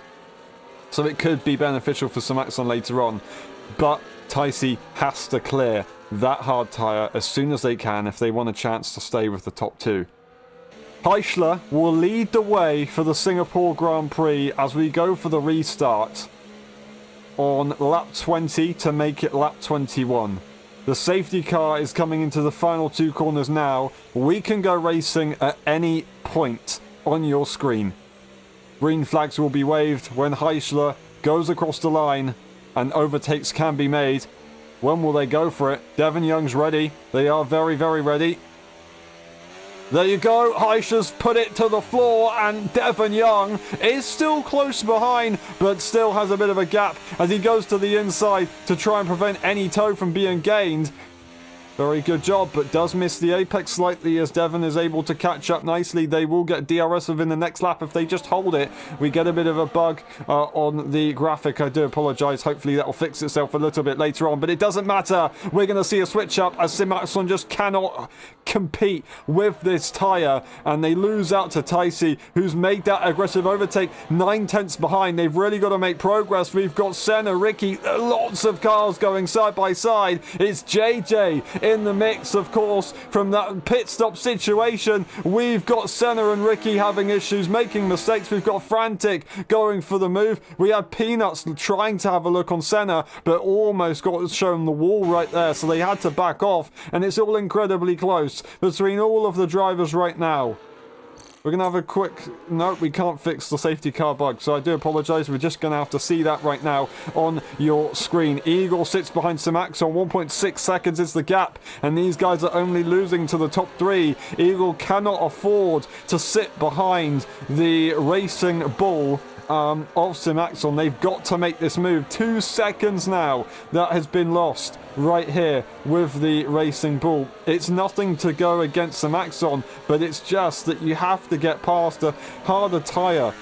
So it could be beneficial for Simaxon later on, but Ticey has to clear that hard tyre as soon as they can if they want a chance to stay with the top 2. Heischler will lead the way for the Singapore Grand Prix as we go for the restart on lap 20 to make it lap 21. The safety car is coming into the final 2 corners now. We can go racing at any point on your screen. Green flags will be waved when Heischler goes across the line and overtakes can be made. When will they go for it? Devon Young's ready. They are very, very ready. There you go. Heischler's put it to the floor, and Devon Young is still close behind, but still has a bit of a gap as he goes to the inside to try and prevent any toe from being gained. Very good job, but does miss the apex slightly as Devon is able to catch up nicely. They will get DRS within the next lap if they just hold it. We get a bit of a bug on the graphic. I do apologise. Hopefully that will fix itself a little bit later on, but it doesn't matter. We're going to see a switch up as Simaxon just cannot compete with this tyre, and they lose out to Ticey, who's made that aggressive overtake 9 tenths behind. They've really got to make progress. We've got Senna, Ricky, lots of cars going side by side. It's JJ in the mix, of course, from that pit stop situation. We've got Senna and Ricky having issues, making mistakes. We've got Frantic going for the move. We had Peanuts trying to have a look on Senna, but almost got shown the wall right there, so they had to back off, and it's all incredibly close between all of the drivers right now. We're going to have a quick... No, we can't fix the safety car bug, so I do apologise. We're just going to have to see that right now on your screen. Eagle sits behind Simax on 1.6 seconds is the gap, and these guys are only losing to the top 3. Eagle cannot afford to sit behind the Racing Bull of Simaxon. They've got to make this move. 2 seconds now that has been lost right here with the Racing Bull. It's nothing to go against Simaxon, but it's just that you have to get past a harder tyre.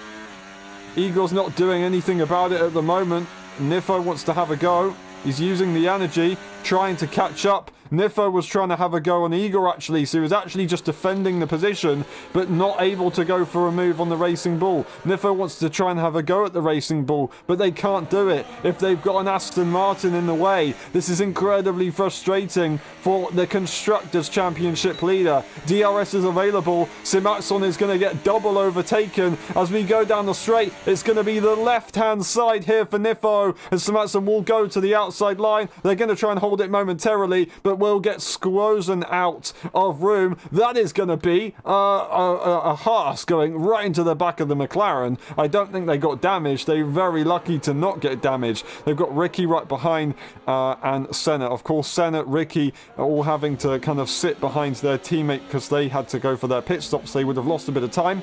Eagle's not doing anything about it at the moment. Nifo wants to have a go. He's using the energy, trying to catch up. Nifo was trying to have a go on Eagle actually, so he was actually just defending the position, but not able to go for a move on the Racing Bull. Nifo wants to try and have a go at the Racing Bull, but they can't do it if they've got an Aston Martin in the way. This is incredibly frustrating for the Constructors' Championship leader. DRS is available. Simaxon is going to get double overtaken as we go down the straight. It's going to be the left-hand side here for Nifo, and Simaxon will go to the outside line. They're going to try and hold it momentarily, but will get squozen out of room. That is going to be a Haas going right into the back of the McLaren. I don't think they got damaged. They're very lucky to not get damaged. They've got Ricky right behind and Senna. Of course, Senna, Ricky are all having to kind of sit behind their teammate because they had to go for their pit stops. They would have lost a bit of time,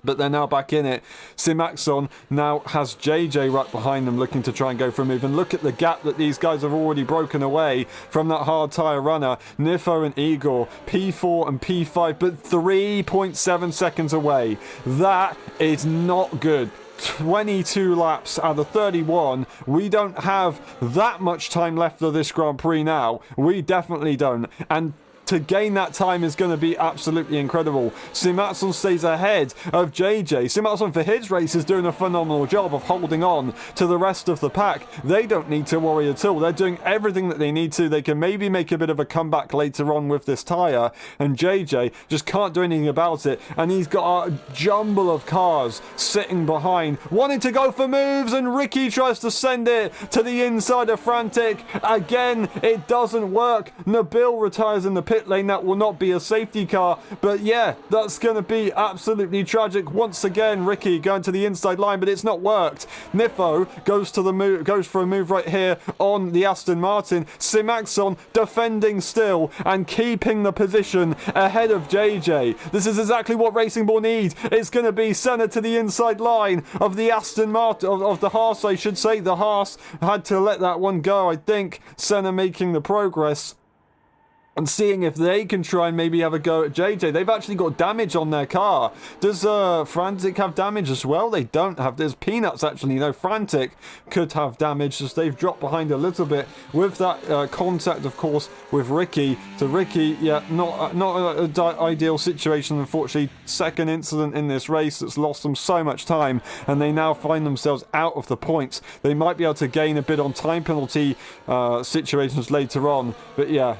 but they're now back in it. Simaxon now has JJ right behind them looking to try and go for a move. And look at the gap that these guys have already broken away from that hard tyre runner. Nifo and Igor, P4 and P5, but 3.7 seconds away. That is not good. 22 laps out of 31. We don't have that much time left of this Grand Prix now. We definitely don't. And to gain that time is going to be absolutely incredible. Simaxon stays ahead of JJ. Simaxon for his race is doing a phenomenal job of holding on to the rest of the pack. They don't need to worry at all. They're doing everything that they need to. They can maybe make a bit of a comeback later on with this tyre, and JJ just can't do anything about it. And he's got a jumble of cars sitting behind, wanting to go for moves, and Ricky tries to send it to the inside of Frantic. Again, it doesn't work. Nabil retires in the pit lane. That will not be a safety car, but yeah, that's going to be absolutely tragic. Once again, Ricky going to the inside line, but it's not worked. Nifo goes for a move right here on the Aston Martin. Simaxon defending still and keeping the position ahead of JJ. This is exactly what Racing Bull need. It's going to be Senna to the inside line of the Aston Martin, of the Haas, I should say. The Haas had to let that one go. I think Senna making the progress and seeing if they can try and maybe have a go at JJ. They've actually got damage on their car. Does Frantic have damage as well? They don't have. There's Peanuts actually. No, Frantic could have damage as they've dropped behind a little bit with that contact, of course, with Ricky. So Ricky, yeah, not an ideal situation, unfortunately. Second incident in this race that's lost them so much time, and they now find themselves out of the points. They might be able to gain a bit on time penalty situations later on, but yeah,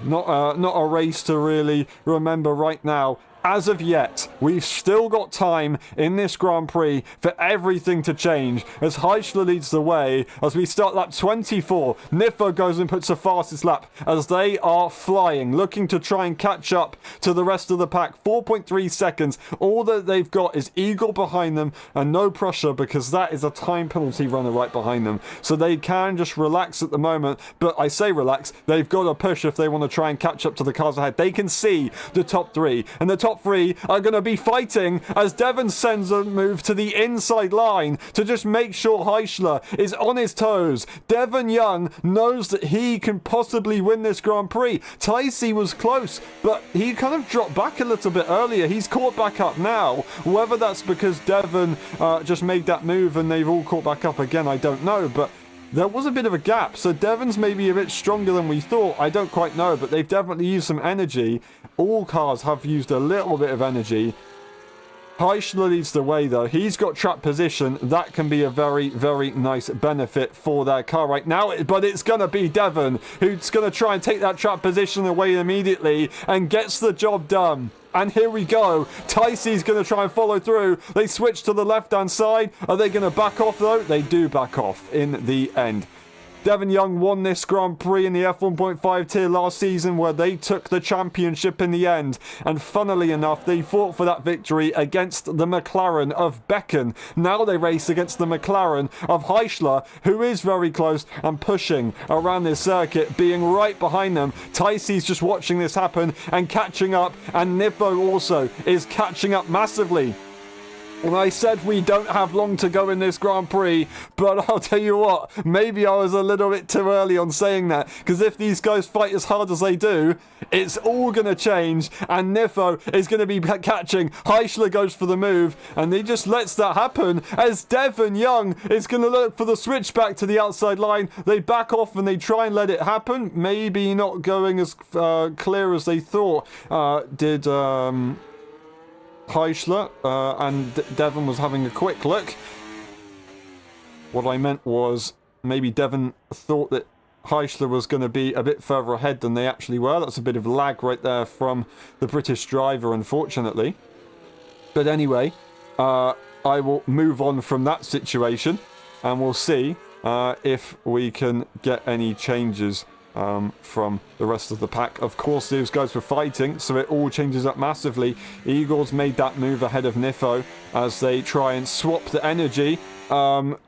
not a race to really remember right now. As of yet, we've still got time in this Grand Prix for everything to change as Heischler leads the way as we start lap 24. Nifo goes and puts the fastest lap as they are flying, looking to try and catch up to the rest of the pack. 4.3 seconds. All that they've got is Eagle behind them and no pressure because that is a time penalty runner right behind them. So they can just relax at the moment, but I say relax, they've got to push if they want to try and catch up to the cars ahead. They can see the top 3, and the top 3 are going to be fighting as Devon sends a move to the inside line to just make sure Heischler is on his toes. Devon Young knows that he can possibly win this Grand Prix. Ticey was close, but he kind of dropped back a little bit earlier. He's caught back up now. Whether that's because Devon just made that move and they've all caught back up again, I don't know, but there was a bit of a gap, so Devon's maybe a bit stronger than we thought. I don't quite know, but they've definitely used some energy. All cars have used a little bit of energy. Heischler leads the way, though. He's got trap position. That can be a very, very nice benefit for their car right now. But it's going to be Devon who's going to try and take that trap position away immediately and gets the job done. And here we go. Ticey's going to try and follow through. They switch to the left-hand side. Are they going to back off, though? They do back off in the end. Devon Young won this Grand Prix in the F1.5 tier last season, where they took the championship in the end. And funnily enough, they fought for that victory against the McLaren of Becken. Now they race against the McLaren of Heischler, who is very close and pushing around this circuit, being right behind them. Ticey's just watching this happen and catching up, and Nippo also is catching up massively. And I said we don't have long to go in this Grand Prix, but I'll tell you what, maybe I was a little bit too early on saying that, because if these guys fight as hard as they do, it's all going to change, and Nifo is going to be catching. Heischler goes for the move, and he just lets that happen, as Devon Young is going to look for the switchback to the outside line. They back off and they try and let it happen, maybe not going as clear as they thought did Heischler, and Devon was having a quick look. What I meant was maybe Devon thought that Heischler was going to be a bit further ahead than they actually were. That's a bit of lag right there from the British driver, unfortunately. But anyway, I will move on from that situation, and we'll see if we can get any changes from the rest of the pack. Of course, those guys were fighting, so it all changes up massively. Eagles made that move ahead of Nifo as they try and swap the energy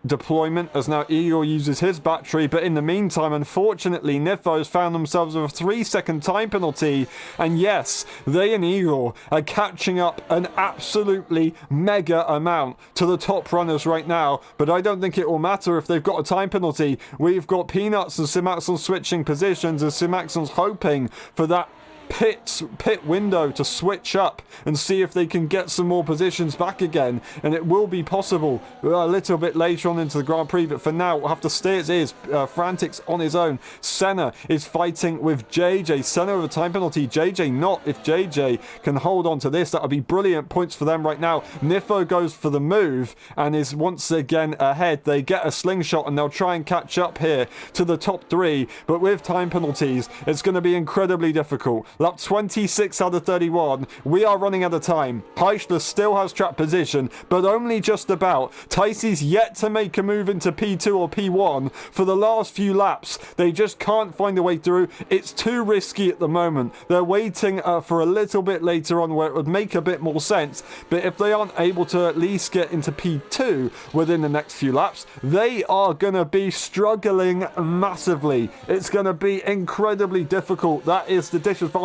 deployment, as now Eagle uses his battery. But in the meantime, unfortunately, Nifos found themselves with a 3-second time penalty, and yes, they and Eagle are catching up an absolutely mega amount to the top runners right now. But I don't think it will matter if they've got a time penalty. We've got Peanuts and Simaxon switching positions, as Simaxon's hoping for that pit window to switch up and see if they can get some more positions back again, and it will be possible a little bit later on into the Grand Prix. But for now, we'll have to stay as is. Frantic's on his own. Senna is fighting with JJ. Senna with a time penalty, JJ not. If JJ can hold on to this, that would be brilliant points for them right now. Nifo goes for the move and is once again ahead. They get a slingshot and they'll try and catch up here to the top three, but with time penalties, it's going to be incredibly difficult. Lap 26 out of 31. We are running out of time. Heischler still has track position, but only just about. Ticey's yet to make a move into P2 or P1 for the last few laps. They just can't find a way through. It's too risky at the moment. They're waiting for a little bit later on where it would make a bit more sense, but if they aren't able to at least get into P2 within the next few laps, they are going to be struggling massively. It's going to be incredibly difficult. That is the disadvantage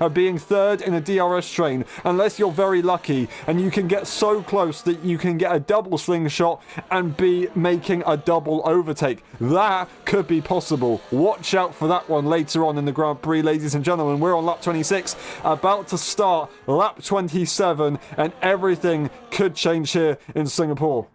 of being third in a DRS train, unless you're very lucky and you can get so close that you can get a double slingshot and be making a double overtake. That could be possible. Watch out for that one later on in the Grand Prix, ladies and gentlemen. We're on lap 26, about to start lap 27, and everything could change here in Singapore.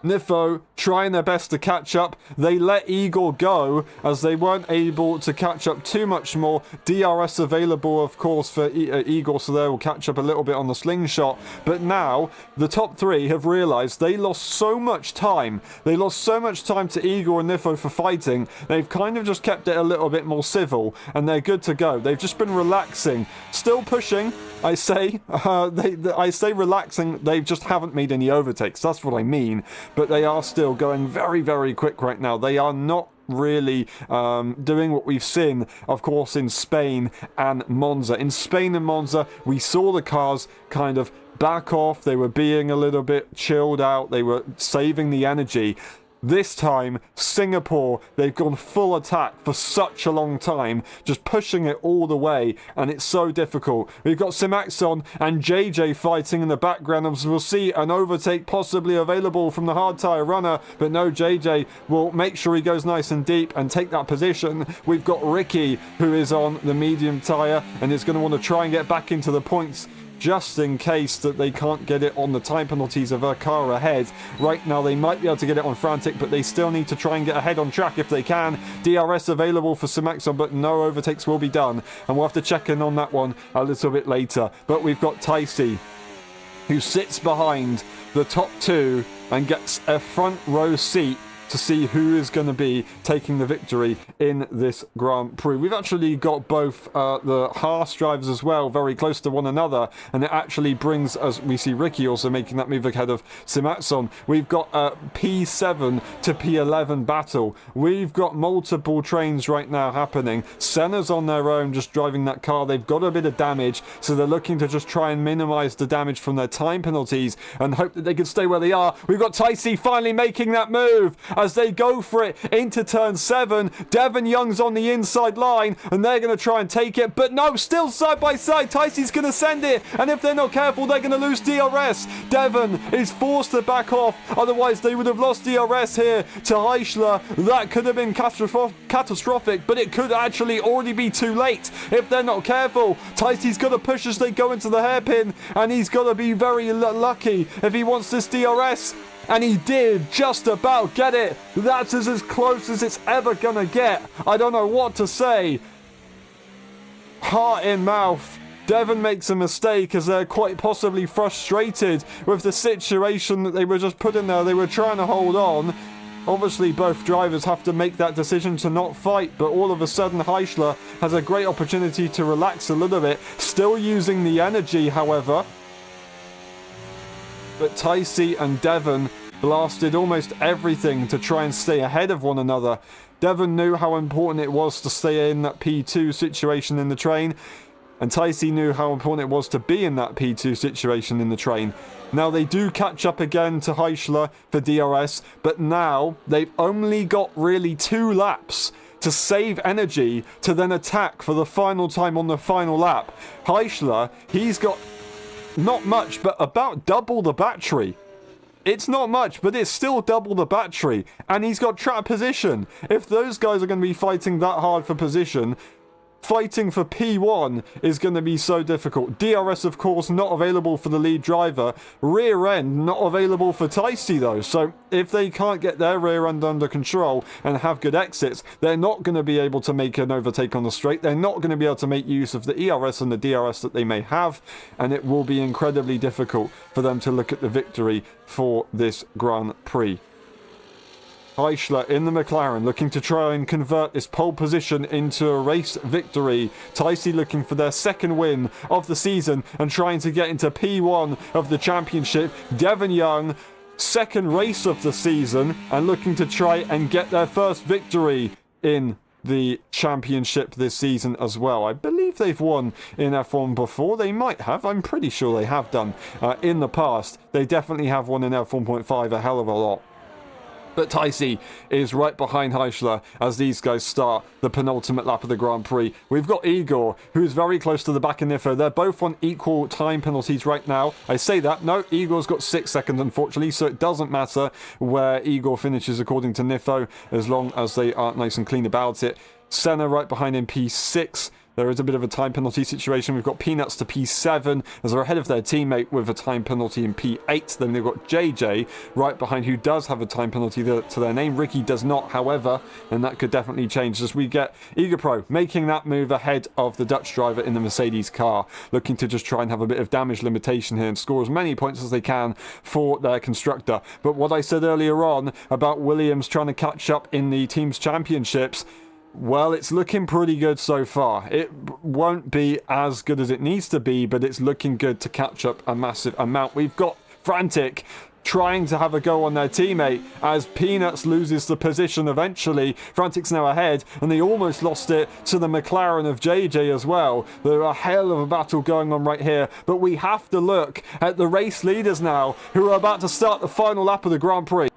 Nifo trying their best to catch up. They let Eagle go as they weren't able to catch up too much more. DRS available, of course, for Eagle, so they will catch up a little bit on the slingshot. But now the top three have realized they lost so much time. They lost so much time to Eagle and Nifo for fighting. They've kind of just kept it a little bit more civil, and they're good to go. They've just been relaxing. Still pushing, I say. I say relaxing. They just haven't made any overtakes. That's what I mean. But they are still going very, very quick right now. They are not really doing what we've seen, of course, in Spain and Monza. In Spain and Monza, we saw the cars kind of back off. They were being a little bit chilled out. They were saving the energy. This time, Singapore, they've gone full attack for such a long time, just pushing it all the way, and it's so difficult. We've got Simaxon and JJ fighting in the background, and we'll see an overtake possibly available from the hard tyre runner, but no, JJ will make sure he goes nice and deep and take that position. We've got Ricky, who is on the medium tyre, and is going to want to try and get back into the points, just in case that they can't get it on the time penalties of a car ahead. Right now they might be able to get it on Frantic, but they still need to try and get ahead on track if they can. DRS available for Simaxon, but no overtakes will be done, and we'll have to check in on that one a little bit later. But we've got Ticey, who sits behind the top two and gets a front row seat to see who is going to be taking the victory in this Grand Prix. We've actually got both the Haas drivers as well very close to one another, and it actually brings us, we see Ricky also making that move ahead of Simatson. We've got a P7 to P11 battle. We've got multiple trains right now happening. Senna's on their own just driving that car. They've got a bit of damage, so they're looking to just try and minimize the damage from their time penalties and hope that they can stay where they are. We've got Ticey finally making that move as they go for it into turn 7. Devon Young's on the inside line and they're going to try and take it, but no, still side by side. Ticey's going to send it, and if they're not careful, they're going to lose DRS. Devon is forced to back off, otherwise they would have lost DRS here to Heischler. That could have been catastrophic, but it could actually already be too late if they're not careful. Ticey's got to push as they go into the hairpin, and he's got to be very lucky if he wants this DRS. And he did just about get it. That's as close as it's ever gonna get. I don't know what to say. Heart in mouth. Devon makes a mistake as they're quite possibly frustrated with the situation that they were just put in there. They were trying to hold on. Obviously, both drivers have to make that decision to not fight, but all of a sudden, Heischler has a great opportunity to relax a little bit. Still using the energy, however. But Ticey and Devon blasted almost everything to try and stay ahead of one another. Devon knew how important it was to stay in that P2 situation in the train, and Ticey knew how important it was to be in that P2 situation in the train. Now they do catch up again to Heischler for DRS, but now they've only got really 2 laps to save energy to then attack for the final time on the final lap. Heischler, he's got not much, but about double the battery. It's not much, but it's still double the battery. And he's got track position. If those guys are going to be fighting that hard for position, fighting for P1 is going to be so difficult. DRS, of course, not available for the lead driver. Rear end, not available for Ticey, though. So if they can't get their rear end under control and have good exits, they're not going to be able to make an overtake on the straight. They're not going to be able to make use of the ERS and the DRS that they may have. And it will be incredibly difficult for them to look at the victory for this Grand Prix. Heischler in the McLaren looking to try and convert this pole position into a race victory. Ticey looking for their second win of the season and trying to get into P1 of the championship. Devon Young, second race of the season and looking to try and get their first victory in the championship this season as well. I believe they've won in F1 before. They might have. I'm pretty sure they have done in the past. They definitely have won in F1.5 a hell of a lot. But Ticey is right behind Heischler as these guys start the penultimate lap of the Grand Prix. We've got Igor, who's very close to the back of Nifo. They're both on equal time penalties right now. I say that. No, Igor's got 6 seconds, unfortunately, so it doesn't matter where Igor finishes according to Nifo, as long as they are nice and clean about it. Senna right behind in P6. There is a bit of a time penalty situation. We've got Peanuts to P7 as they're ahead of their teammate with a time penalty in P8. Then they've got JJ right behind who does have a time penalty to their name. Ricky does not, however, and that could definitely change as we get Egapro making that move ahead of the Dutch driver in the Mercedes car, looking to just try and have a bit of damage limitation here and score as many points as they can for their constructor. But what I said earlier on about Williams trying to catch up in the team's championships, well, it's looking pretty good so far. It won't be as good as it needs to be, but it's looking good to catch up a massive amount. We've got Frantic trying to have a go on their teammate as Peanuts loses the position eventually. Frantic's now ahead, and they almost lost it to the McLaren of JJ as well. There's a hell of a battle going on right here, but we have to look at the race leaders now, who are about to start the final lap of the Grand Prix.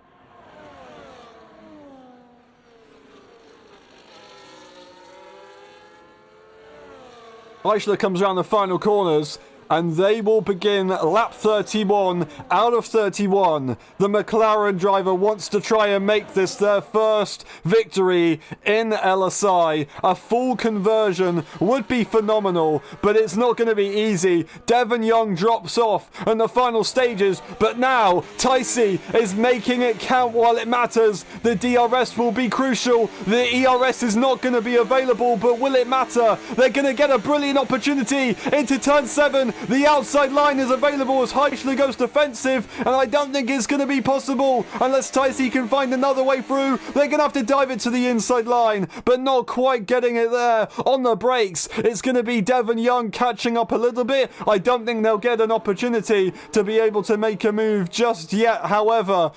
Heischler comes around the final corners and they will begin lap 31 out of 31. The McLaren driver wants to try and make this their first victory in LSI. A full conversion would be phenomenal, but it's not going to be easy. Devon Young drops off in the final stages, but now Ticey is making it count while it matters. The DRS will be crucial. The ERS is not going to be available, but will it matter? They're going to get a brilliant opportunity into turn 7. The outside line is available as Heischler goes defensive, and I don't think it's going to be possible unless Ticey can find another way through. They're going to have to dive it to the inside line, but not quite getting it there. On the brakes, it's going to be Devon Young catching up a little bit. I don't think they'll get an opportunity to be able to make a move just yet. However,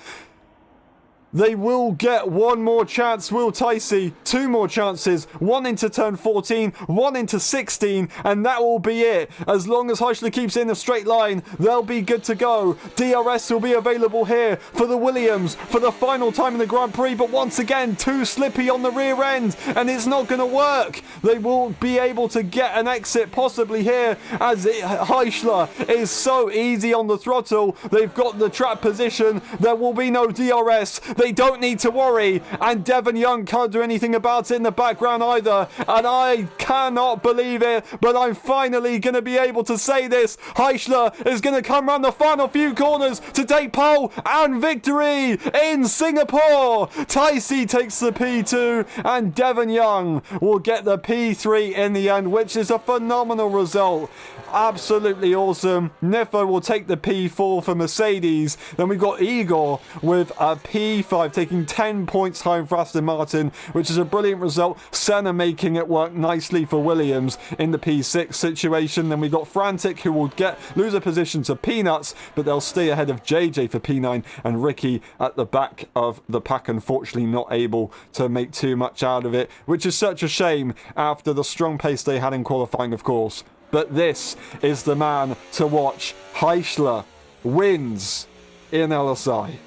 they will get one more chance, will Ticey. Two more chances. One into turn 14, one into 16, and that will be it. As long as Heischler keeps in a straight line, they'll be good to go. DRS will be available here for the Williams for the final time in the Grand Prix, but once again, too slippy on the rear end, and it's not going to work. They will be able to get an exit possibly here, as Heischler is so easy on the throttle. They've got the trap position. There will be no DRS. They don't need to worry, and Devon Young can't do anything about it in the background either, and I cannot believe it, but I'm finally going to be able to say this. Heischler is going to come around the final few corners to take pole and victory in Singapore. Ticey takes the P2, and Devon Young will get the P3 in the end, which is a phenomenal result. Absolutely awesome. Niffer will take the P4 for Mercedes. Then we've got Igor with a P5, taking 10 points home for Aston Martin, which is a brilliant result. Senna making it work nicely for Williams in the P6 situation. Then we've got Frantic, who will lose a position to Peanuts, but they'll stay ahead of JJ for P9, and Ricky at the back of the pack, unfortunately not able to make too much out of it, which is such a shame after the strong pace they had in qualifying, of course. But this is the man to watch. Heischler wins in LSI.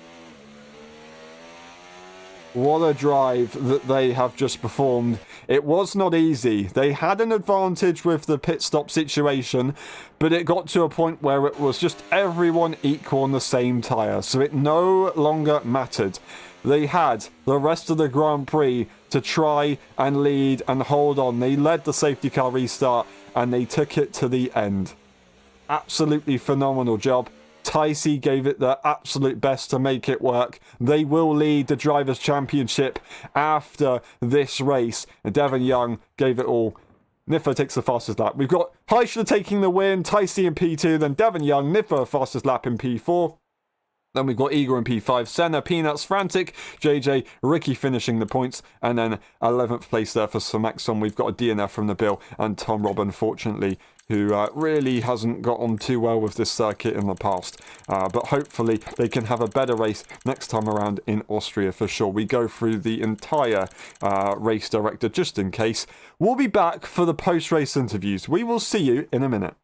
What a drive that they have just performed. It was not easy. They had an advantage with the pit stop situation, but it got to a point where it was just everyone equal on the same tyre, so it no longer mattered. They had the rest of the Grand Prix to try and lead and hold on. They led the safety car restart, and they took it to the end. Absolutely phenomenal job. Ticey gave it their absolute best to make it work. They will lead the Drivers' Championship after this race. And Devon Young gave it all. Niffer takes the fastest lap. We've got Heischler taking the win, Ticey in P2, then Devon Young, Niffer fastest lap in P4. Then we've got Igor in P5, Senna, Peanuts, Frantic, JJ, Ricky finishing the points, and then 11th place there for Sir Maxon. We've got a DNF from the Bill, and Tom Robb, unfortunately, who really hasn't got on too well with this circuit in the past. But hopefully they can have a better race next time around in Austria for sure. We go through the entire race director just in case. We'll be back for the post-race interviews. We will see you in a minute.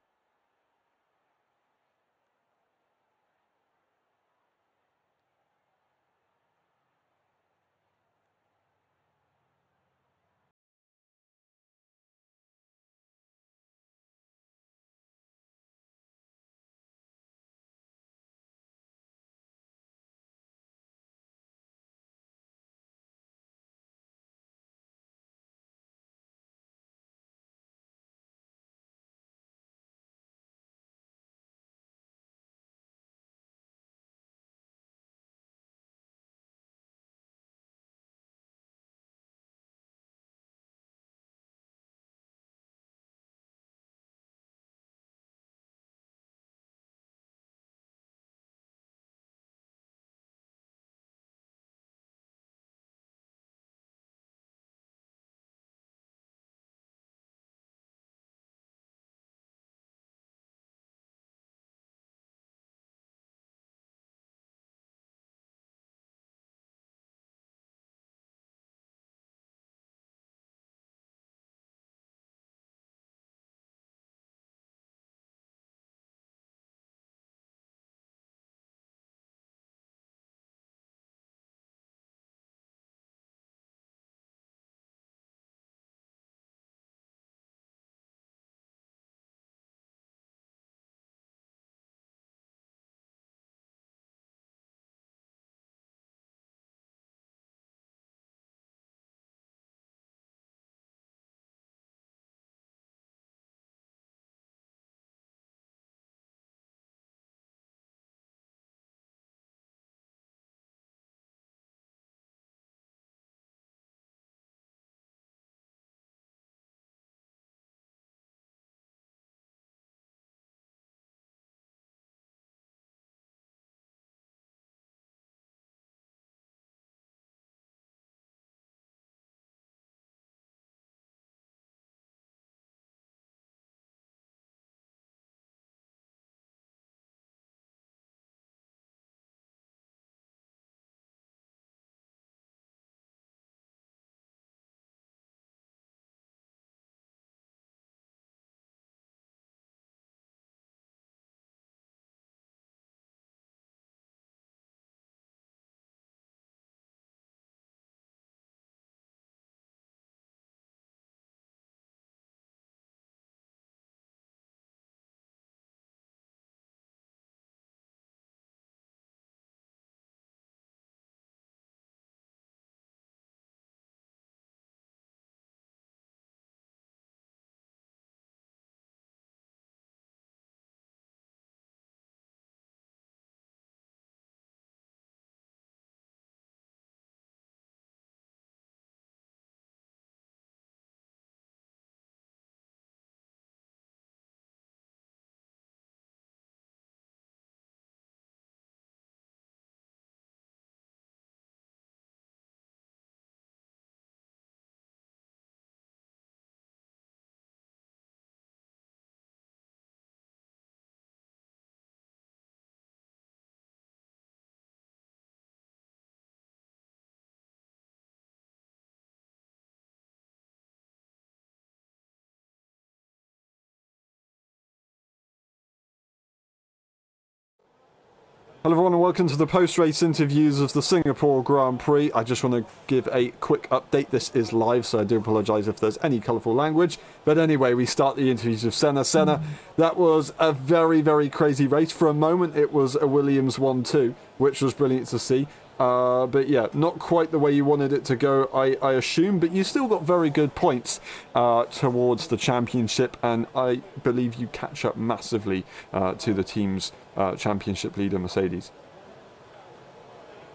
Hello everyone and welcome to the post-race interviews of the Singapore Grand Prix. I just want to give a quick update. This is live, so I do apologise if there's any colourful language. But anyway, we start the interviews with Senna. Senna, that was a very, very crazy race. For a moment, it was a Williams 1-2, which was brilliant to see. But yeah, not quite the way you wanted it to go, I assume, but you still got very good points towards the championship, and I believe you catch up massively to the team's championship leader, Mercedes.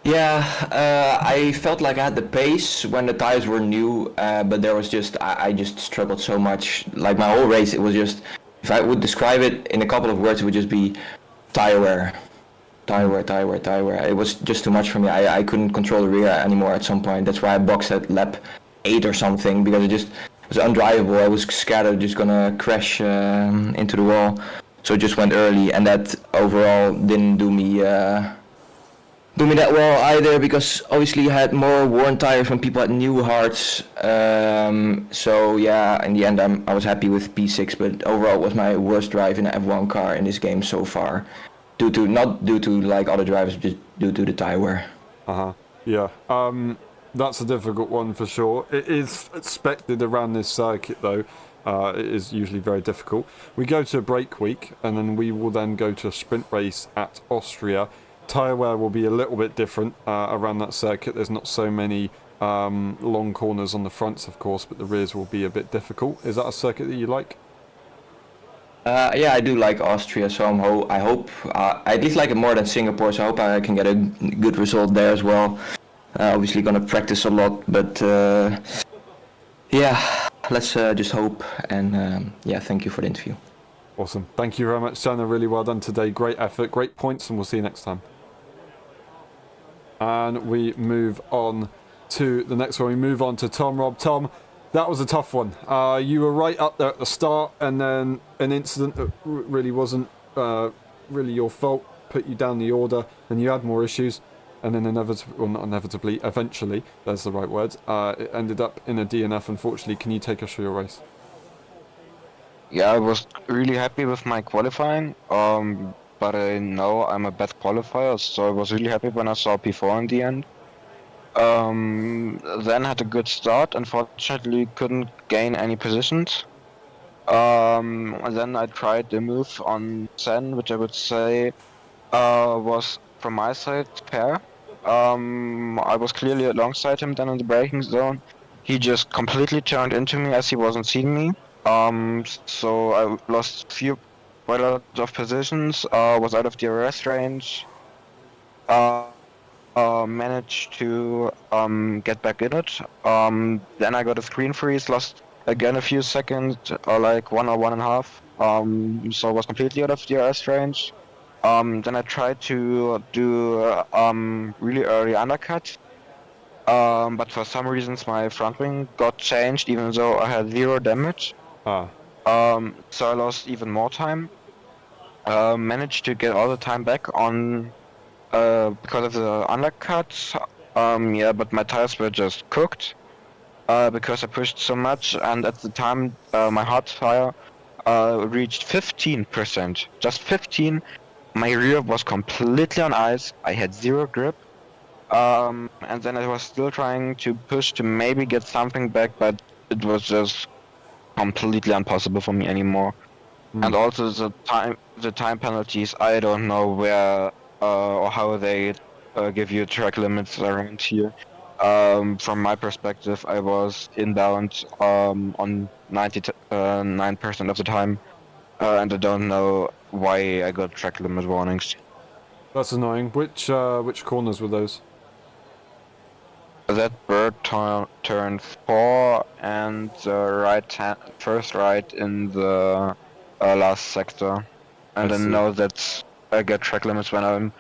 Yeah, I felt like I had the pace when the tires were new, but there was just, I just struggled so much. Like my whole race, it was just, if I would describe it in a couple of words, it would just be tire wear. Tire wear. It was just too much for me. I couldn't control the rear anymore at some point. That's why I boxed at lap 8 or something, because it just was undrivable. I was scared I was just gonna crash into the wall. So it just went early, and that overall didn't do me that well either, because obviously I had more worn tires when people had new hards. So yeah, in the end I was happy with P6, but overall it was my worst drive in an F1 car in this game so far. Not due to like other drivers, just due to the tire wear. Yeah. That's a difficult one for sure. It is expected around this circuit though. It is usually very difficult. We go to a break week, and then we will then go to a sprint race at Austria. Tyre wear will be a little bit different around that circuit. There's not so many long corners on the fronts, of course, but the rears will be a bit difficult. Is that a circuit that you like? Yeah, I do like Austria, so I hope I at least like it more than Singapore, so I hope I can get a good result there as well. Obviously gonna practice a lot, but yeah, let's just hope, and yeah, thank you for the interview. Awesome. Thank you very much, Senna. Really well done today. Great effort, great points, and we'll see you next time. And we move on to the next one. We move on to Tom Robb. Tom, that was a tough one. You were right up there at the start, and then an incident that really wasn't really your fault put you down the order, and you had more issues, and then eventually, there's the right words, it ended up in a DNF, unfortunately. Can you take us through your race? Yeah, I was really happy with my qualifying, but I know I'm a bad qualifier, so I was really happy when I saw P4 in the end. Then had a good start, unfortunately couldn't gain any positions. And then I tried the move on Sen, which I would say was from my side fair. I was clearly alongside him then in the braking zone. He just completely turned into me as he wasn't seeing me. So I lost quite a lot of positions, was out of DRS range. Managed to get back in it. Then I got a screen freeze, lost again a few seconds, like 1 or 1.5. So I was completely out of DRS range. Then I tried to do really early undercut, but for some reasons my front wing got changed, even though I had 0 damage. So I lost even more time. Managed to get all the time back on. Because of the undercuts, yeah, but my tires were just cooked because I pushed so much, and at the time my hard tire reached 15%, just 15. My rear was completely on ice. I had 0 grip, and then I was still trying to push to maybe get something back, but it was just completely impossible for me anymore. And also the time penalties. I don't know where. Or how they give you track limits around here. From my perspective, I was inbound on 99% of the time, and I don't know why I got track limit warnings. That's annoying. Which corners were those? That bird turn 4 and first right in the last sector, and I know that I get track limits when I'm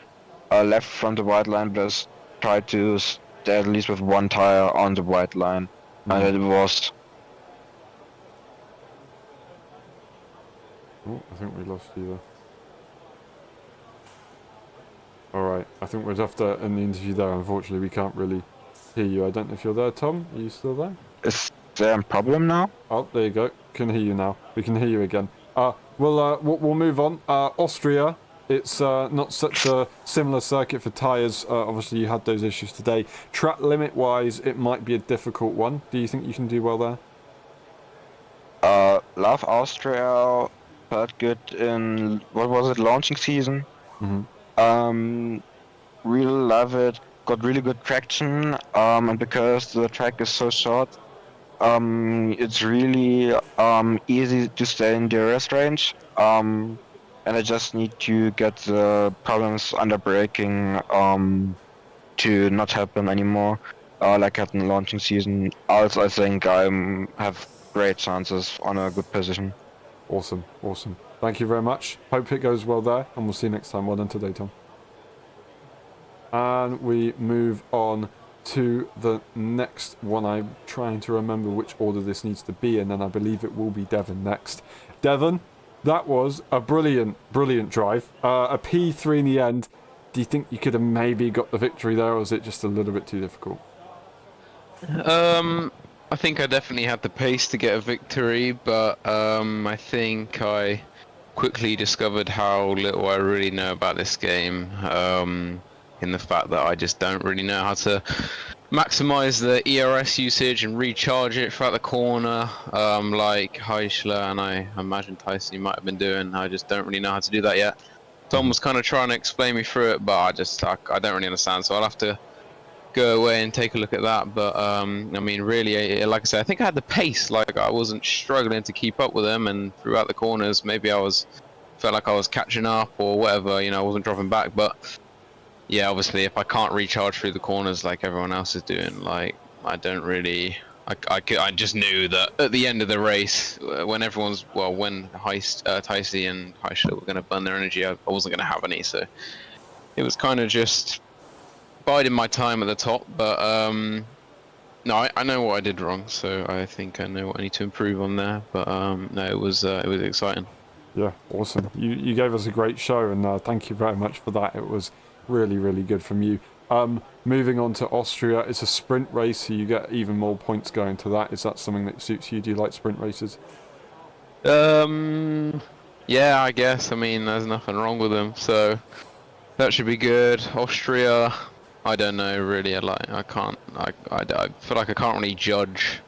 left from the white line, but try to stay at least with 1 tire on the white line, and it was. Oh, I think we lost you there. Alright, I think we'd have to end the interview there. Unfortunately, we can't really hear you. I don't know if you're there, Tom. Are you still there? Is there a problem now? Oh, there you go. Can hear you now. We can hear you again. We'll move on. Austria. It's not such a similar circuit for tyres. Obviously, you had those issues today. Track limit-wise, it might be a difficult one. Do you think you can do well there? Love Austria, felt good in, what was it, launching season. Really love it, got really good traction, and because the track is so short, it's really easy to stay in DRS range, and I just need to get the problems under braking to not happen anymore, like at the launching season. Also, I think I have great chances on a good position. Awesome. Thank you very much. Hope it goes well there, and we'll see you next time. Well done today, Tom. And we move on to the next one. I'm trying to remember which order this needs to be in, and I believe it will be Devon next. Devon, that was a brilliant drive. A P3 in the end. Do you think you could have maybe got the victory there, or was it just a little bit too difficult? I think I definitely had the pace to get a victory, but I think I quickly discovered how little I really know about this game. In the fact that I just don't really know how to maximize the ERS usage and recharge it throughout the corner, like Heischler and I imagine Tyson you might have been doing. I just don't really know how to do that yet. Tom was kind of trying to explain me through it, but I don't really understand, so I'll have to go away and take a look at that. But I mean, really, like I said, I think I had the pace. Like I wasn't struggling to keep up with them, and throughout the corners, maybe felt like I was catching up or whatever. You know, I wasn't dropping back, but. Yeah, obviously, if I can't recharge through the corners like everyone else is doing, like I don't really, I just knew that at the end of the race, when Ticey and Heischler were going to burn their energy, I wasn't going to have any. So it was kind of just biding my time at the top. But no, I know what I did wrong, so I think I know what I need to improve on there. But no, it was exciting. Yeah, awesome. You gave us a great show, and thank you very much for that. It was really good from you. Moving on to Austria, it's a sprint race, so you get even more points going to that. Is that something that suits you? Do you like sprint races? Yeah, I guess. I mean, there's nothing wrong with them, so that should be good. Austria, I don't know really. I feel like I can't really judge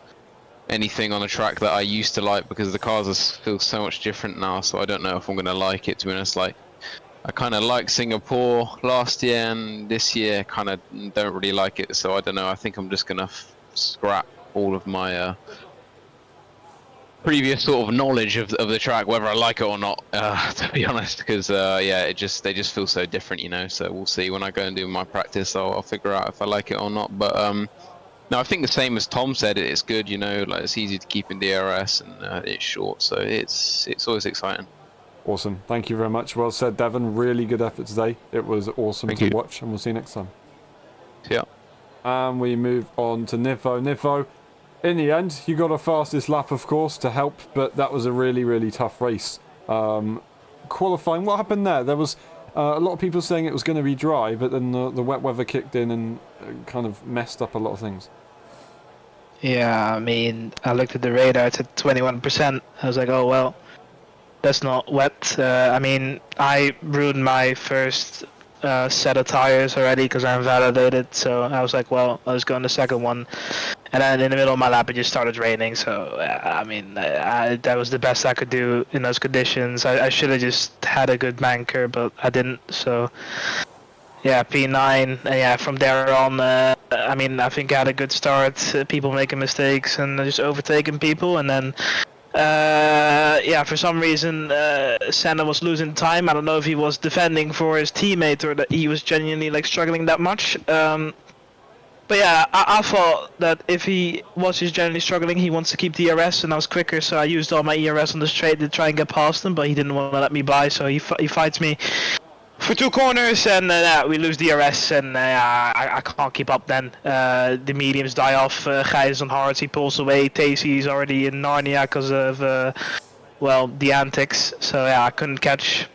anything on a track that I used to like because the cars feel so much different now. So I don't know if I'm gonna like it. To be honest, like. I kind of liked Singapore last year, and this year kind of don't really like it. So I don't know. I think I'm just gonna scrap all of my previous sort of knowledge of the track, whether I like it or not. To be honest, because yeah, they just feel so different, you know. So we'll see when I go and do my practice. I'll figure out if I like it or not. But no, I think the same as Tom said. It's good, you know. Like it's easy to keep in DRS, and it's short, so it's always exciting. Awesome. Thank you very much. Well said, Devon. Really good effort today. It was awesome to watch, and we'll see you next time. Yeah. And we move on to Nivo. Nivo, in the end, you got a fastest lap, of course, to help, but that was a really tough race. Qualifying, what happened there? There was a lot of people saying it was going to be dry, but then the wet weather kicked in and kind of messed up a lot of things. Yeah, I mean, I looked at the radar, it's at 21%. I was like, oh, well. That's not wet. I mean, I ruined my first set of tires already because I invalidated. So I was like, well, I'll just go on the second one. And then in the middle of my lap, it just started raining. So, I mean, that was the best I could do in those conditions. I should have just had a good banker, but I didn't. So, yeah, P9. And yeah, from there on, I mean, I think I had a good start. People making mistakes and just overtaking people. And then... yeah, for some reason, Senna was losing time. I don't know if he was defending for his teammate or that he was genuinely like struggling that much. But yeah, I thought that if he was just generally struggling, he wants to keep the ERS, and I was quicker, so I used all my ERS on the straight to try and get past him, but he didn't want to let me by, so he fights me for 2 corners, and we lose the DRS, and I can't keep up then. The mediums die off, Gijs is on hards, he pulls away, Tacey's already in Narnia because of, well, the antics, so yeah, I couldn't catch.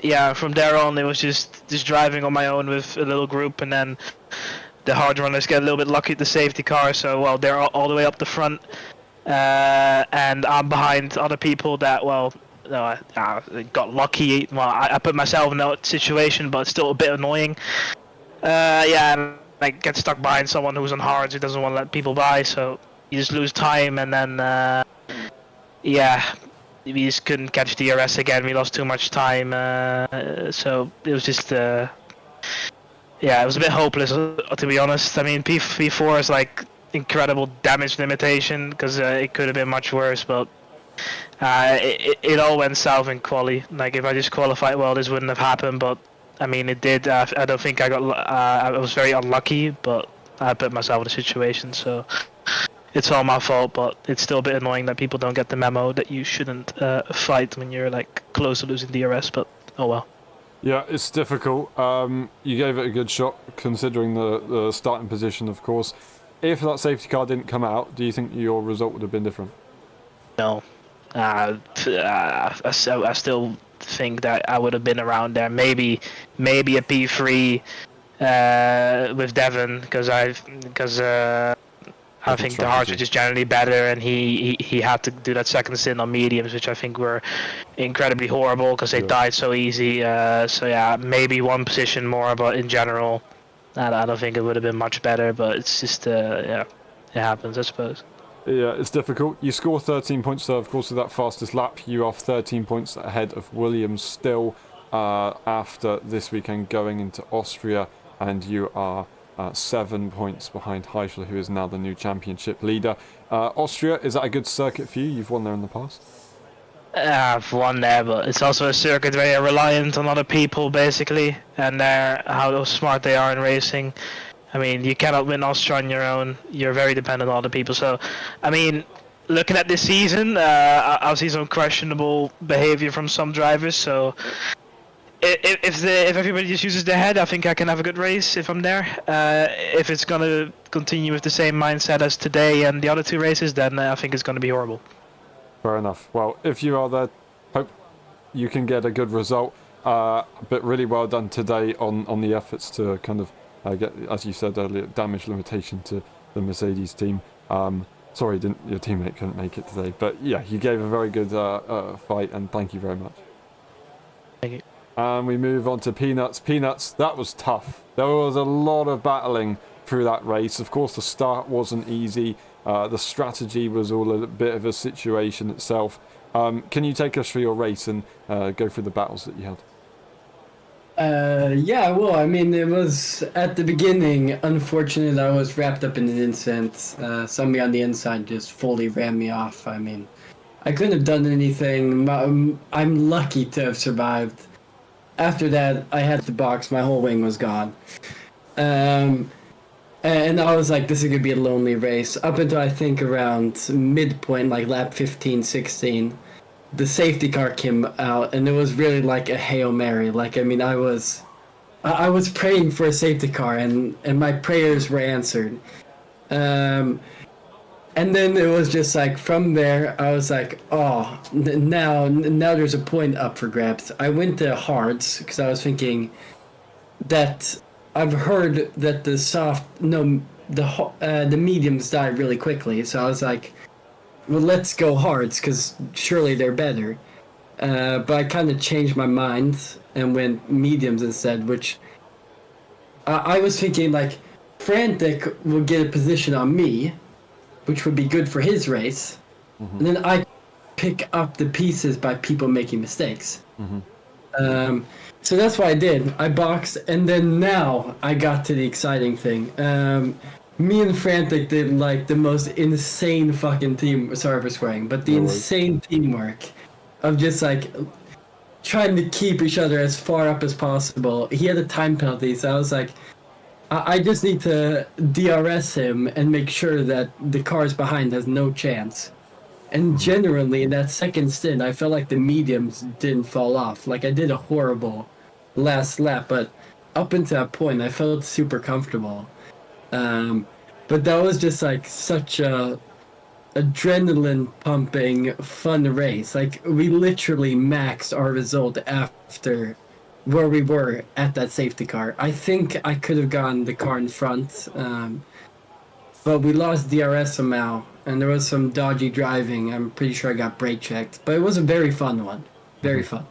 Yeah, from there on it was just driving on my own with a little group, and then the hard runners get a little bit lucky at the safety car, so well, they're all the way up the front, and I'm behind other people that, well, no, I got lucky. Well, I put myself in that situation, but it's still a bit annoying. Yeah, and I get stuck behind someone who's on hards who doesn't want to let people by, so you just lose time, and then yeah, we just couldn't catch DRS again. We lost too much time, so it was just yeah, it was a bit hopeless to be honest. I mean, P4 is like incredible damage limitation because it could have been much worse, but it all went south in quali. Like if I just qualified well, this wouldn't have happened, but I mean it did. I don't think I got. I was very unlucky, but I put myself in a situation, so it's all my fault. But it's still a bit annoying that people don't get the memo that you shouldn't fight when you're like close to losing DRS. But oh well. Yeah, it's difficult. You gave it a good shot, considering the starting position, of course. If that safety car didn't come out, do you think your result would have been different? No. I still think that I would have been around there. Maybe a P3 with Devon, because I think the hards are just generally better, and he had to do that second stint on mediums, which I think were incredibly horrible because they died so easy. So yeah, maybe one position more, but in general, I don't think it would have been much better. But it's just yeah, it happens, I suppose. Yeah, it's difficult. You score 13 points, so of course with that fastest lap, you are 13 points ahead of Williams still after this weekend going into Austria, and you are 7 points behind Heischel, who is now the new championship leader. Austria, is that a good circuit for you? You've won there in the past? I've won there, but it's also a circuit where you're reliant on other people, basically, and how smart they are in racing. I mean, you cannot win Austria on your own. You're very dependent on other people. So, I mean, looking at this season, I'll see some questionable behavior from some drivers. So, if everybody just uses their head, I think I can have a good race if I'm there. If it's gonna continue with the same mindset as today and the other two races, then I think it's gonna be horrible. Fair enough. Well, if you are there, hope you can get a good result. But really well done today on the efforts to kind of get, as you said earlier, damage limitation to the Mercedes team. Sorry, your teammate couldn't make it today, but yeah, you gave a very good fight, and thank you very much. Thank you. And we move on to Peanuts. Peanuts, that was tough. There was a lot of battling through that race. Of course, the start wasn't easy. The strategy was all a bit of a situation itself. Can you take us through your race and go through the battles that you had? Yeah, well, I mean, it was at the beginning, unfortunate I was wrapped up in an incident. Somebody on the inside just fully ran me off. I mean, I couldn't have done anything. I'm lucky to have survived. After that, I had the box, my whole wing was gone. And I was like, this is going to be a lonely race. Up until I think around midpoint, like lap 15, 16, the safety car came out, and it was really like a Hail Mary. Like, I mean, I was praying for a safety car, and my prayers were answered. And then it was just like, from there, I was like, oh, now there's a point up for grabs. I went to hards, because I was thinking that I've heard that the mediums die really quickly. So I was like, well, let's go hards, because surely they're better. But I kind of changed my mind and went mediums instead, which I was thinking, like, Frantic will get a position on me, which would be good for his race. Mm-hmm. And then I pick up the pieces by people making mistakes. Mm-hmm. So that's what I did. I boxed, and then now I got to the exciting thing. Me and Frantic did like the most insane fucking team. Sorry for swearing, but the insane teamwork of just like trying to keep each other as far up as possible. He had a time penalty, so I was like, I just need to DRS him and make sure that the cars behind has no chance. And generally, in that second stint, I felt like the mediums didn't fall off. Like, I did a horrible last lap, but up until that point, I felt super comfortable. But that was just, like, such a adrenaline-pumping, fun race. Like, we literally maxed our result after where we were at that safety car. I think I could have gotten the car in front, but we lost DRS somehow, and there was some dodgy driving. I'm pretty sure I got brake checked, but it was a very fun one. Very fun.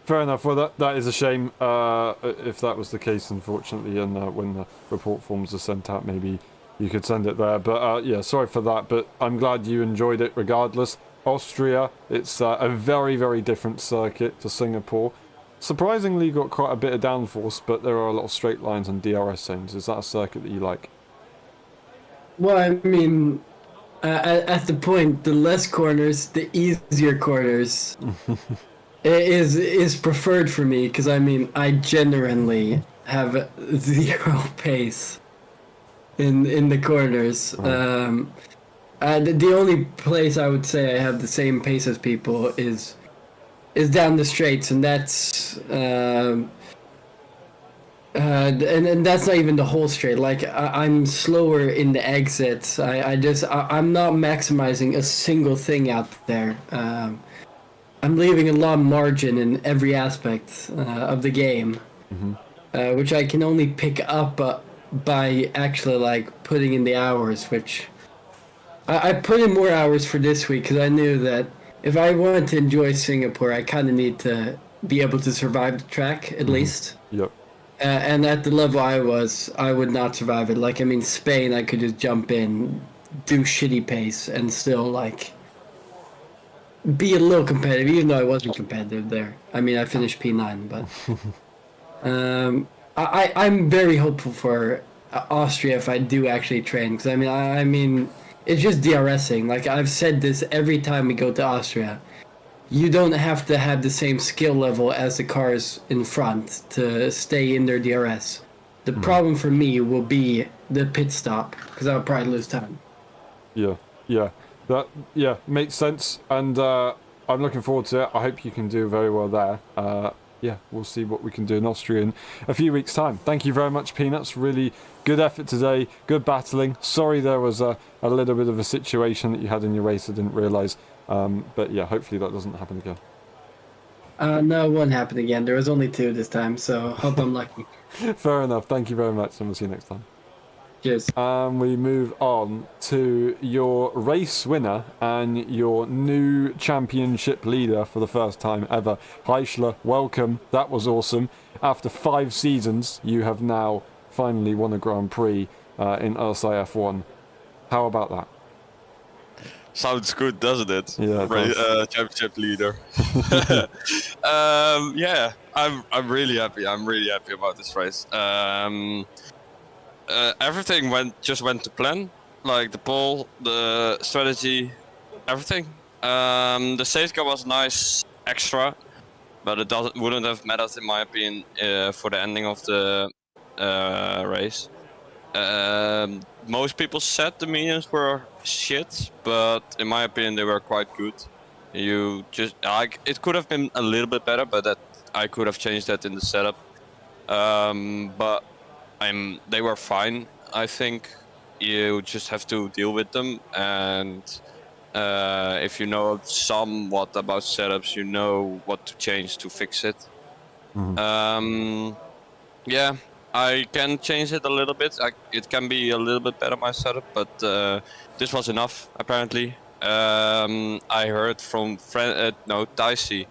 Fair enough. Well, that is a shame. If that was the case, unfortunately, and when the report forms are sent out, maybe you could send it there. But yeah, sorry for that. But I'm glad you enjoyed it regardless. Austria, it's a very, very different circuit to Singapore. Surprisingly, got quite a bit of downforce, but there are a lot of straight lines and DRS zones. Is that a circuit that you like? Well, I mean, at the point, the less corners, the easier corners is preferred for me, because I mean, I genuinely have zero pace in the corners. Right. The only place I would say I have the same pace as people is down the straights, and that's and that's not even the whole straight. Like I'm slower in the exits. I'm not maximizing a single thing out there. I'm leaving a lot of margin in every aspect of the game, which I can only pick up by actually like putting in the hours. Which I put in more hours for this week because I knew that if I wanted to enjoy Singapore, I kind of need to be able to survive the track at least. Yep. And at the level I was, I would not survive it. Like, I mean, Spain, I could just jump in, do shitty pace, and still, like, be a little competitive, even though I wasn't competitive there. I mean, I finished P9, but... I'm very hopeful for Austria if I do actually train. Because, I mean, it's just DRSing. Like, I've said this every time we go to Austria. You don't have to have the same skill level as the cars in front to stay in their DRS. The problem for me will be the pit stop, because I'll probably lose time. Yeah. That makes sense, and I'm looking forward to it. I hope you can do very well there. Yeah, we'll see what we can do in Austria in a few weeks' time. Thank you very much, Peanuts. Really good effort today. Good battling. Sorry there was a little bit of a situation that you had in your race I didn't realise. But yeah, hopefully that doesn't happen again. No, it won't happen again. There was only 2 this time, so hope I'm lucky. Fair enough. Thank you very much, and we'll see you next time. Cheers. We move on to your race winner and your new championship leader for the first time ever. Heischler, welcome. That was awesome. After 5 seasons, you have now finally won a Grand Prix in LSI F1. How about that? Sounds good, doesn't it? Yeah, it does. Championship leader. Yeah, I'm really happy. I'm really happy about this race. Everything went to plan, like the pole, the strategy, everything. The safety car was nice extra, but it wouldn't have mattered in my opinion for the ending of the race. Most people said the mediums were shit, but in my opinion they were quite good. You just it could have been a little bit better, but that I could have changed that in the setup. But they were fine. I think you just have to deal with them, and if you know somewhat about setups, you know what to change to fix it. Yeah. I can change it a little bit. It can be a little bit better, my setup, but this was enough, apparently. I heard from Dicey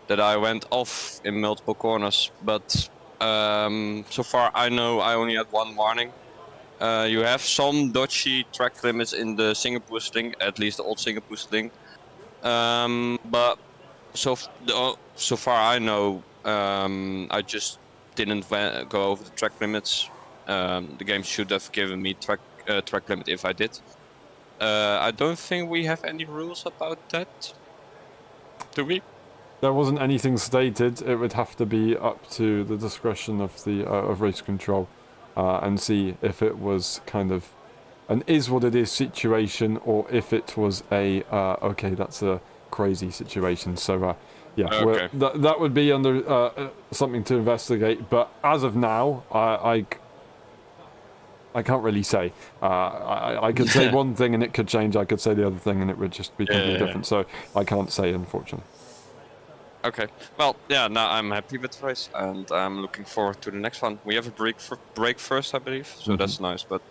that I went off in multiple corners, but so far I know I only had 1 warning. You have some dodgy track limits in the Singapore sling, at least the old Singapore sling. But so far I know I just didn't go over the track limits. The game should have given me track limit if I did. I don't think we have any rules about that. Do we? There wasn't anything stated. It would have to be up to the discretion of the of race control, and see if it was kind of an is what it is situation, or if it was a okay, that's a crazy situation. So yeah, okay. that would be under something to investigate. But as of now, I can't really say. I could say one thing and it could change. I could say the other thing and it would just be completely different. So I can't say, unfortunately. Okay. Well, yeah. Now I'm happy with the race, and I'm looking forward to the next one. We have a break first, I believe, so that's nice. But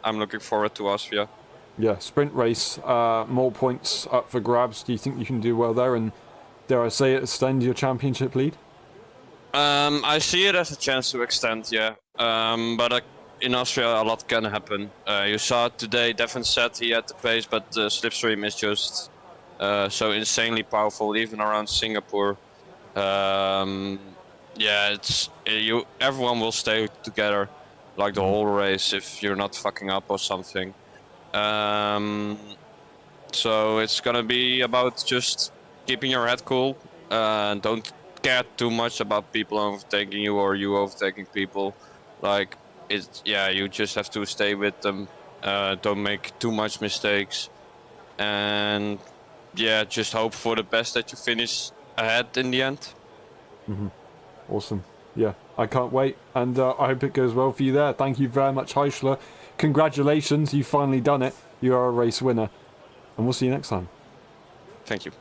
I'm looking forward to Austria. Yeah, sprint race, more points up for grabs. Do you think you can do well there and dare I say it, extend your championship lead? I see it as a chance to extend, yeah. But in Austria, a lot can happen. You saw it today. Devin said he had the pace, but the slipstream is just so insanely powerful, even around Singapore. Yeah, everyone will stay together, like the whole race, if you're not fucking up or something. So it's gonna be about just keeping your head cool and don't care too much about people overtaking you or you overtaking people. Like you just have to stay with them. Don't make too much mistakes, and just hope for the best that you finish ahead in the end. Awesome. Yeah, I can't wait, and I hope it goes well for you there. Thank you very much, Heisler. Congratulations, you've finally done it. You are a race winner, and we'll see you next time. Thank you.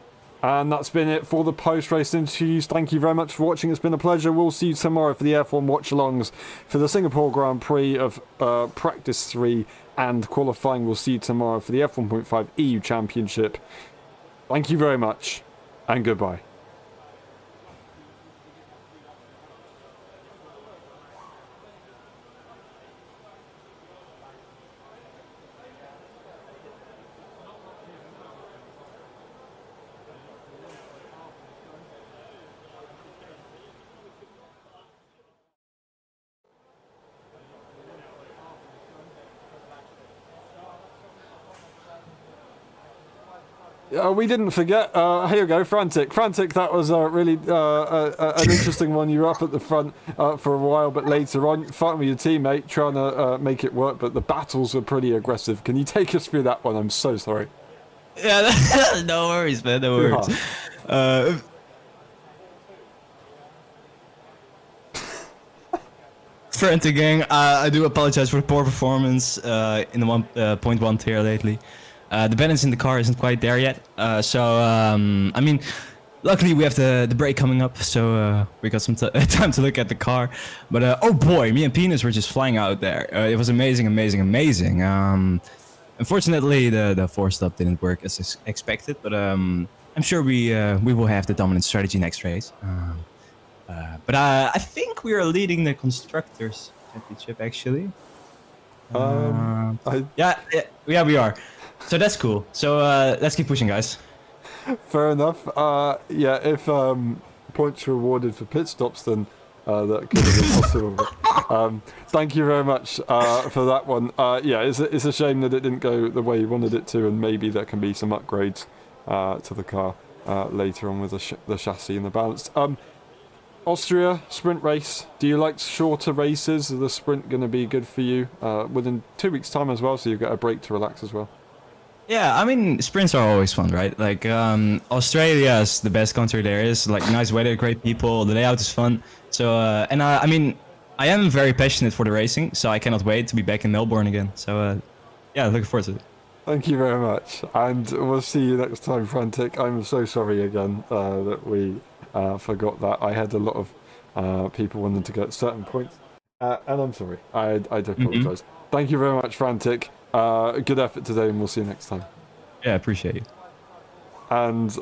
And that's been it for the post-race interviews. Thank you very much for watching. It's been a pleasure. We'll see you tomorrow for the F1 watch-alongs for the Singapore Grand Prix of Practice 3 and qualifying. We'll see you tomorrow for the F1.5 EU Championship. Thank you very much, and goodbye. We didn't forget. Here we go, Frantic. Frantic, that was really an interesting one. You were up at the front for a while, but later on, fighting with your teammate, trying to make it work, but the battles were pretty aggressive. Can you take us through that one? I'm so sorry. Yeah, no worries, man. No worries. Frantic gang, I do apologize for the poor performance in the 1.1 tier lately. The balance in the car isn't quite there yet, I mean, luckily we have the break coming up, so we got some time to look at the car. But oh boy, me and Penis were just flying out there. It was amazing. Unfortunately, the four stop didn't work as expected, but I'm sure we will have the dominant strategy next race. But I think we are leading the constructors championship actually. Yeah, we are. So that's cool. So let's keep pushing, guys. Fair enough. Yeah, if points were awarded for pit stops, then that could have been possible. Thank you very much for that one. Yeah, it's a shame that it didn't go the way you wanted it to, and maybe there can be some upgrades to the car later on with the chassis and the balance. Austria sprint race. Do you like shorter races? Is the sprint going to be good for you within 2 weeks' time as well? So you've got a break to relax as well. Yeah, I mean, sprints are always fun, right? Like, Australia is the best country there is. Like, nice weather, great people, the layout is fun. So, and I mean, I am very passionate for the racing, so I cannot wait to be back in Melbourne again. So, yeah, looking forward to it. Thank you very much, and we'll see you next time, Frantic. I'm so sorry again that we forgot that. I had a lot of people wanting to get certain points, and I'm sorry. I do apologise. Thank you very much, Frantic. Good effort today, and we'll see you next time. Yeah, appreciate you. And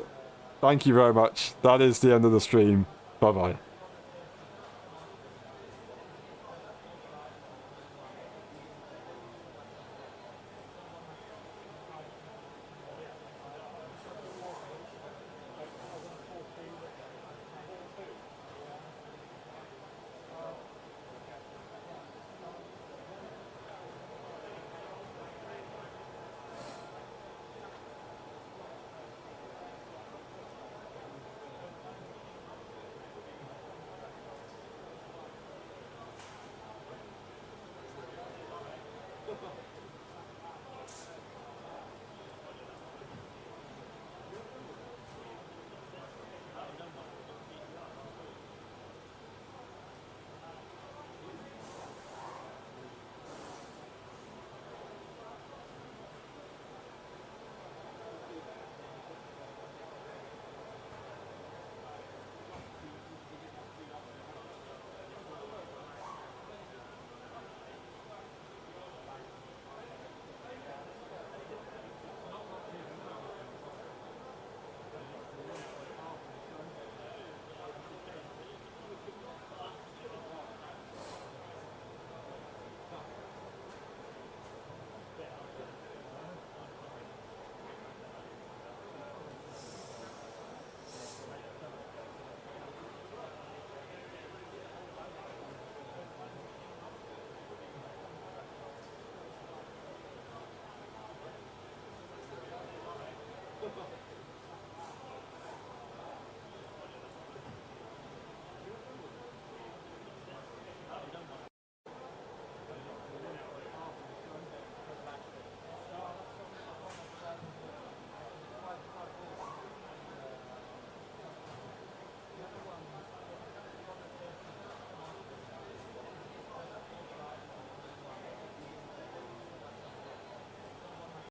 thank you very much. That is the end of the stream. Bye-bye.